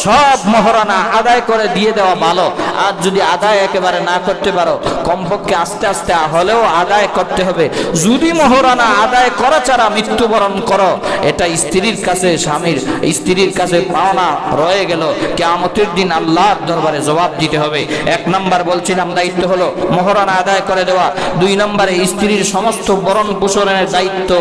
সব মহরানা আদায় করে দিয়ে দেওয়া ভালো। আর যদি আদায় একেবারে না করতে পারো, কমপক্ষে আস্তে আস্তে হলেও আদায় করতে হবে। যদি মহরানা আদায় করা ছাড়া মৃত্যুবরণ করো, এটা স্ত্রীর কাছে স্ত্রীর কাছে পাওনা রয়ে গেল, কিয়ামতের দিন আল্লাহর দরবারে জবাব দিতে হবে। এক নাম্বার বলছিলাম দায়িত্ব হলো মহরানা আদায় করে দেওয়া। 2 নম্বরে স্ত্রীর সমস্ত ভরণ পোষণের দায়িত্ব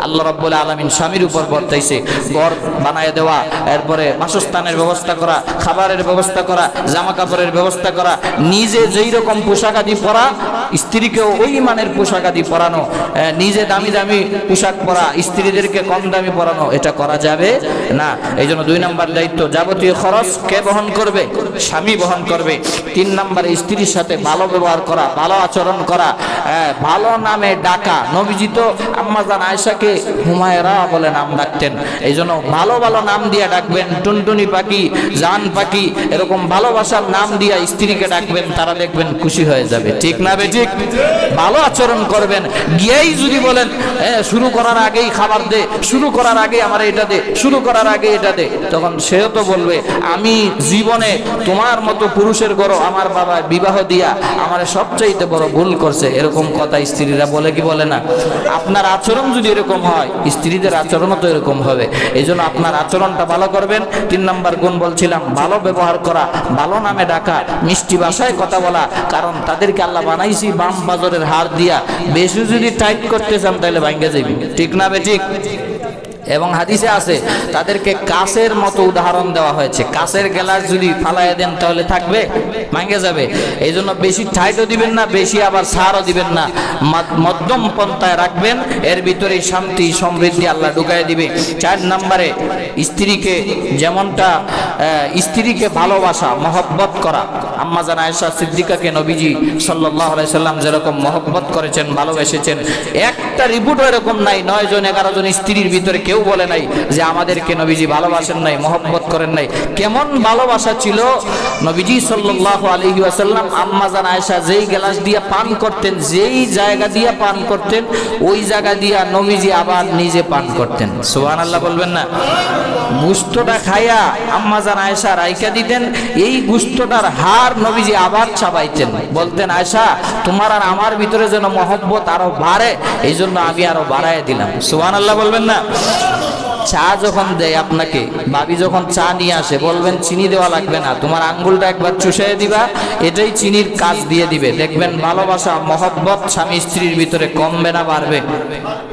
আল্লাহ রাব্বুল আলামিন স্বামীর উপর বর্তাইছে। ঘর বানায় দেওয়া, এরপরে বাসস্থানের ব্যবস্থা করা, খাবারের ব্যবস্থা করা, জামা কাপড়ের ব্যবস্থা করা, নিজে যেই রকম পোশাক আদি পরা স্ত্রীকেও ওই মানের পোশাক আদি পরানো, নিজে দামি দামি পোশাক পরা স্ত্রীদেরকে কম দামি পরানো, এটা করা যাবে না। এই জন্য 2 নম্বর দায়িত্ব যাবতীয় খরচ কে বহন করবে? স্বামী বহন করবে। 3 নম্বরে স্ত্রীর সাথে ভালো ব্যবহার করা, ভালো আচরণ করা, ভালো নামে ডাকা। নবীজি তো আম্মা জান আয়েশাকে হুমায়রা বলে নাম ডাকতেন, এই জন্য ভালো ভালো নাম দিয়ে ডাকবেন। টুনটুনি পাখি, জান পাখি, এরকম ভালোবাসার নাম দিয়ে স্ত্রীকে ডাকবেন, তারা দেখবেন খুশি হয়ে যাবে। ঠিক না বেঠিক? ভালো আচরণ করবেন। গিয়েই যদি বলেন শুরু করার আগেই খাবার দে, শুরু করার আগে আমার এটা দে, শুরু করার আগে এটা দে, তখন সেও তো বলবে আমি জীবনে তোমার মতো পুরুষের ঘর আমার বাবা বিবাহ দিয়া আমার সবচাইতে বড় ভুল করছে। এরকম কথা স্ত্রীরা বলে কি বলে না? আপনার আচরণ যদি এরকম হয়, স্ত্রীদের আচরণও তো এরকম হবে। এই জন্য আপনার আচরণটা ভালো করবেন। 3 নম্বর গুণ বলছিলাম ভালো ব্যবহার করা, ভালো নামে ডাকা, মিষ্টি ভাষায় কথা বলা। কারণ তাদেরকে আল্লাহ বানাইছি বাম বাজারের হাড় দিয়া, বেশি যদি টাইট করতে চান তাহলে ভাঙ্গা যাবি। ঠিক না বেঠিক? এবং হাদিসে আছে তাদেরকে কাঁচের মতো উদাহরণ দেওয়া হয়েছে। কাঁচের গ্লাস যদি ফালাইয়া দেন তাহলে থাকবে? ভাঙে যাবে। এই জন্য বেশি টাইটও দিবেন না, বেশি আবার ছাড়ও দিবেন না, মধ্যম পন্থায় রাখবেন। এর ভিতরে শান্তি সমৃদ্ধি আল্লাহ ঢুকাই দিবে। 4 নম্বরে স্ত্রীকে যেমনটা স্ত্রীকে ভালোবাসা, মহব্বত করা। আম্মা জান আয়েশা সিদ্দিকাকে নবীজি সাল্লাল্লাহু আলাইহি সাল্লাম যেরকম মহব্বত করেছেন, ভালোবেসেছেন, একটা রিপোর্টও এরকম নাই 9 জন 11 জন স্ত্রীর ভিতরে কেউ বলে নাই যে আমাদেরকে নবীজি ভালোবাসেন নাই, মহব্বত করেন নাই। কেমন ভালোবাসা ছিল নবীজি সাল্লাল্লাহু আলাইহি ওয়াসাল্লাম আম্মা জান আয়েশা যেই গ্লাস দিয়ে পান করতেন, যেই জায়গা দিয়ে পান করতেন, ওই জায়গা দিয়ে নবীজি আবার নিজে পান করতেন। সুবহানাল্লাহ বলবেন না? গুস্তটা খাইয়া আম্মা জান আয়েশা রাইখা দিতেন, এই গুস্তটার হাড় নবীজি আবার চাবাইতেন, বলতেন আয়েশা তোমার আর আমার ভিতরে যেন মহব্বত আরো বাড়ে, এই জন্য আমি আরো বাড়ায় দিলাম। সুবহানাল্লাহ বলবেন না? চা যখন দেয় আপনাকে, ভাবি যখন চা নিয়ে আসে, বলবেন চিনি দেওয়া লাগবে না, তোমার আঙ্গুলটা একবার চুষিয়ে দিবা, এটাই চিনির কাজ দিয়ে দিবে। দেখবেন ভালোবাসা, মহব্বত স্বামী স্ত্রীর ভিতরে কমবে না বাড়বে?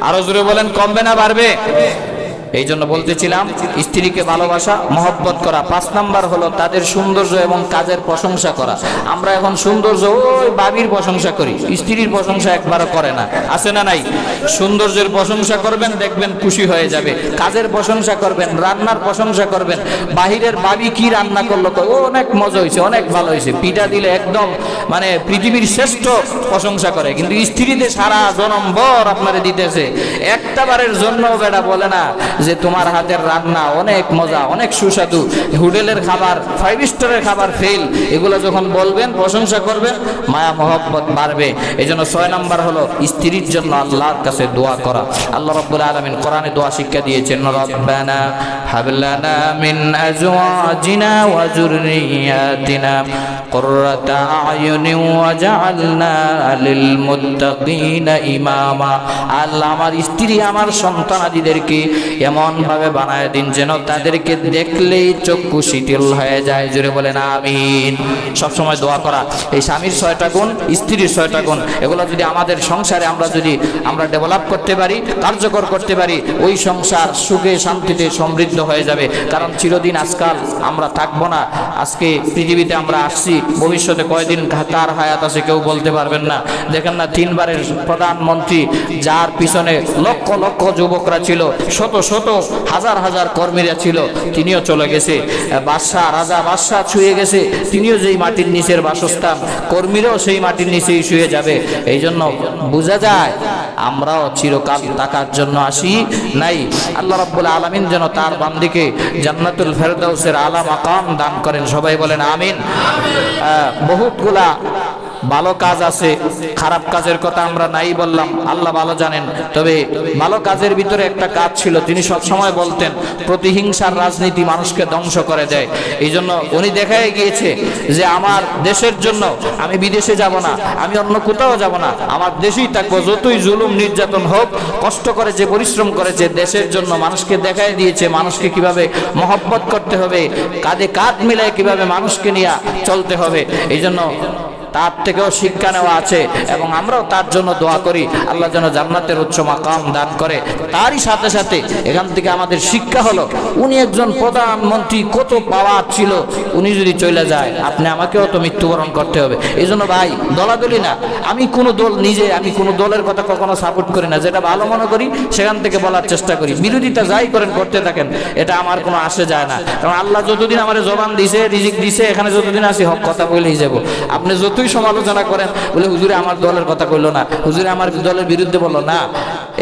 আরো জোরে বলেন, কমবে না বাড়বে? এই জন্য বলতেছিলাম স্ত্রীকে ভালোবাসা, মহব্বত করা। 5 নাম্বার হলো তাদের সৌন্দর্য এবং কাজের প্রশংসা করা। আমরা এখন সৌন্দর্য ওই বাবির প্রশংসা করি, স্ত্রীর প্রশংসা একবারও করে না, আছে না নাই? সৌন্দর্যের প্রশংসা করবেন, দেখবেন খুশি হয়ে যাবে। কাজের প্রশংসা করবেন, রান্নার প্রশংসা করবেন। বাহিরের বাবি কি রান্না করলো, ও অনেক মজা হয়েছে, অনেক ভালো হয়েছে, পিঠা দিলে একদম মানে পৃথিবীর শ্রেষ্ঠ প্রশংসা করে। কিন্তু স্ত্রীদের সারা জনমভর আপনারে দিতেছে, একটা বারের জন্য বেটা বলে না যে তোমার হাতের রান্না অনেক মজা, অনেক সুস্বাদু, হোটেলের খাবার, 5 স্টারের খাবার ফেল। এগুলো যখন বলবেন, প্রশংসা করবেন, মায়া মহব্বত বাড়বে। এই জন্য 6 নাম্বার হলো স্ত্রীর জন্য আল্লাহর কাছে দোয়া করা। আল্লাহ রাব্বুল আলামিন কোরআনে দোয়া শিক্ষা দিয়েছেন, রব্বানা হাব লানা মিন আজওয়াজিনা ওয়া যুররিয়াতিনা কুররাতা আয়ুনিন ওয়াজআলনা লিল মুত্তাকিনা ইমামা। আল্লাহ আমার স্ত্রী, আমার সন্তানাদিদেরকে এমন ভাবে বানায় দিন যেন তাদেরকে দেখলেই চক্ষু শীতল হয়ে যায়। জোরে বলেন আমিন। সবসময় দোয়া করা, এই স্বামীর 6টা গুণ, স্ত্রীর 6টা গুণ, এগুলো যদি আমাদের সংসারে আমরা ডেভেলপ করতে পারি, কার্যকর করতে পারি, ওই সংসার সুখে শান্তিতে সমৃদ্ধ হয়ে যাবে। কারণ চিরদিন আজকাল আমরা থাকবো না। আজকে পৃথিবীতে আমরা আসছি, ভবিষ্যতে কয়দিন কার হায়াত আছে কেউ বলতে পারবেন না। দেখেন না, 3বারের প্রধানমন্ত্রী, যার পিছনে লক্ষ লক্ষ যুবকরা ছিল, শত শত হাজার হাজার কর্মীরা ছিল, তিনিও চলে গেছে। বাদশাহ, রাজা বাদশাহ ছুঁয়ে গেছে, তিনিও যেই মাটির নিচের বাসস্থান, কর্মীরাও সেই মাটির নিচেই শুয়ে যাবে। এই জন্য বোঝা যায় আমরাও চিরকাল থাকার জন্য আসি নাই। আল্লাহ রাব্বুল আলামিন যেন তার বান্দিকে জান্নাতুল ফেরদাউসের আলা মাকাম দান করেন। সবাই বলেন আমিন। বহুতগুলা ভালো কাজ আছে, খারাপ কাজের কথা আমরা নাই বললাম, আল্লাহ ভালো জানেন। তবে ভালো কাজের ভিতরে একটা কাজ ছিল, তিনি সব সময় বলতেন প্রতিহিংসার রাজনীতি মানুষকে ধ্বংস করে দেয়। এই জন্য উনি দেখায় গিয়েছে যে আমার দেশের জন্য আমি বিদেশে যাব না, আমি অন্য কোথাও যাব না, আমার দেশেই থাকবো। যতই জুলুম নির্যাতন হোক, কষ্ট করে যে পরিশ্রম করেছে দেশের জন্য, মানুষকে দেখায় দিয়েছে মানুষকে কিভাবে মহব্বত করতে হবে, কাঁধে কাঁধ মিলায় কিভাবে মানুষকে নিয়ে চলতে হবে। এই জন্য তার থেকেও শিক্ষা নেওয়া আছে এবং আমরাও তার জন্য দোয়া করি আল্লাহ যেন জান্নাতের উচ্চ মাকাম দান করে। তারই সাথে সাথে এখান থেকে আমাদের শিক্ষা হলো, উনি একজন প্রধানমন্ত্রী, কত পাওয়ার ছিল, উনি যদি চলে যায় আপনি আমাকেও তো মৃত্যুবরণ করতে হবে। এই জন্য ভাই, দলাদলি না, আমি কোনো দল নিজে, আমি কোনো দলের কথা কখনো সাপোর্ট করি না। যেটা ভালো মনে করি সেখান থেকে বলার চেষ্টা করি, বিরোধিতা যাই করেন করতে থাকেন, এটা আমার কোনো আসে যায় না। কারণ আল্লাহ যতদিন আমার জবান দিছে, রিজিক দিছে, এখানে যতদিন আসি হক কথা বলেই যাব। আপনি যতই সমালোচনা করেন, বলে হুজুরে আমার দলের কথা কইলো না, হুজুরে আমার দলের বিরুদ্ধে বললো না,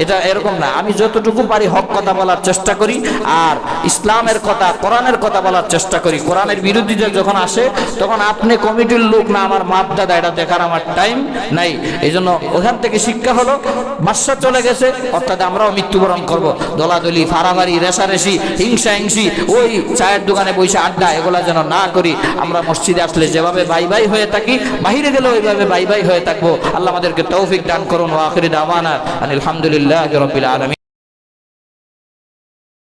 এটা এরকম না। আমি যতটুকু পারি হক কথা বলার চেষ্টা করি, আর ইসলামের কথা, কোরআনের কথা বলার চেষ্টা করি। কোরআনের বিরোধীদের যখন আসে তখন আপনি কমিটির লোক না আমার মাপ দাদা, এটা দেখার আমার টাইম নাই। এই জন্য ওখান থেকে শিক্ষা হলো, বাদশা চলে গেছে অর্থাৎ আমরাও মৃত্যুবরণ করব। দলাদলি, ফাড়াফাড়ি, রেশারেশি, হিংসা হিংসি, ওই চায়ের দোকানে বসে আড্ডা, এগুলা যেন না করি। আমরা মসজিদে আসলে যেভাবে বাই বাই হয়ে থাকি, বাহিরে গেলে ওইভাবে বাই বাই হয়ে থাকবো। আল্লাহ আমাদেরকে তৌফিক দান করুন। ওয়া আখিরি দাওয়ানা আলহামদুলিল্লাহি রাব্বিল আলামিন।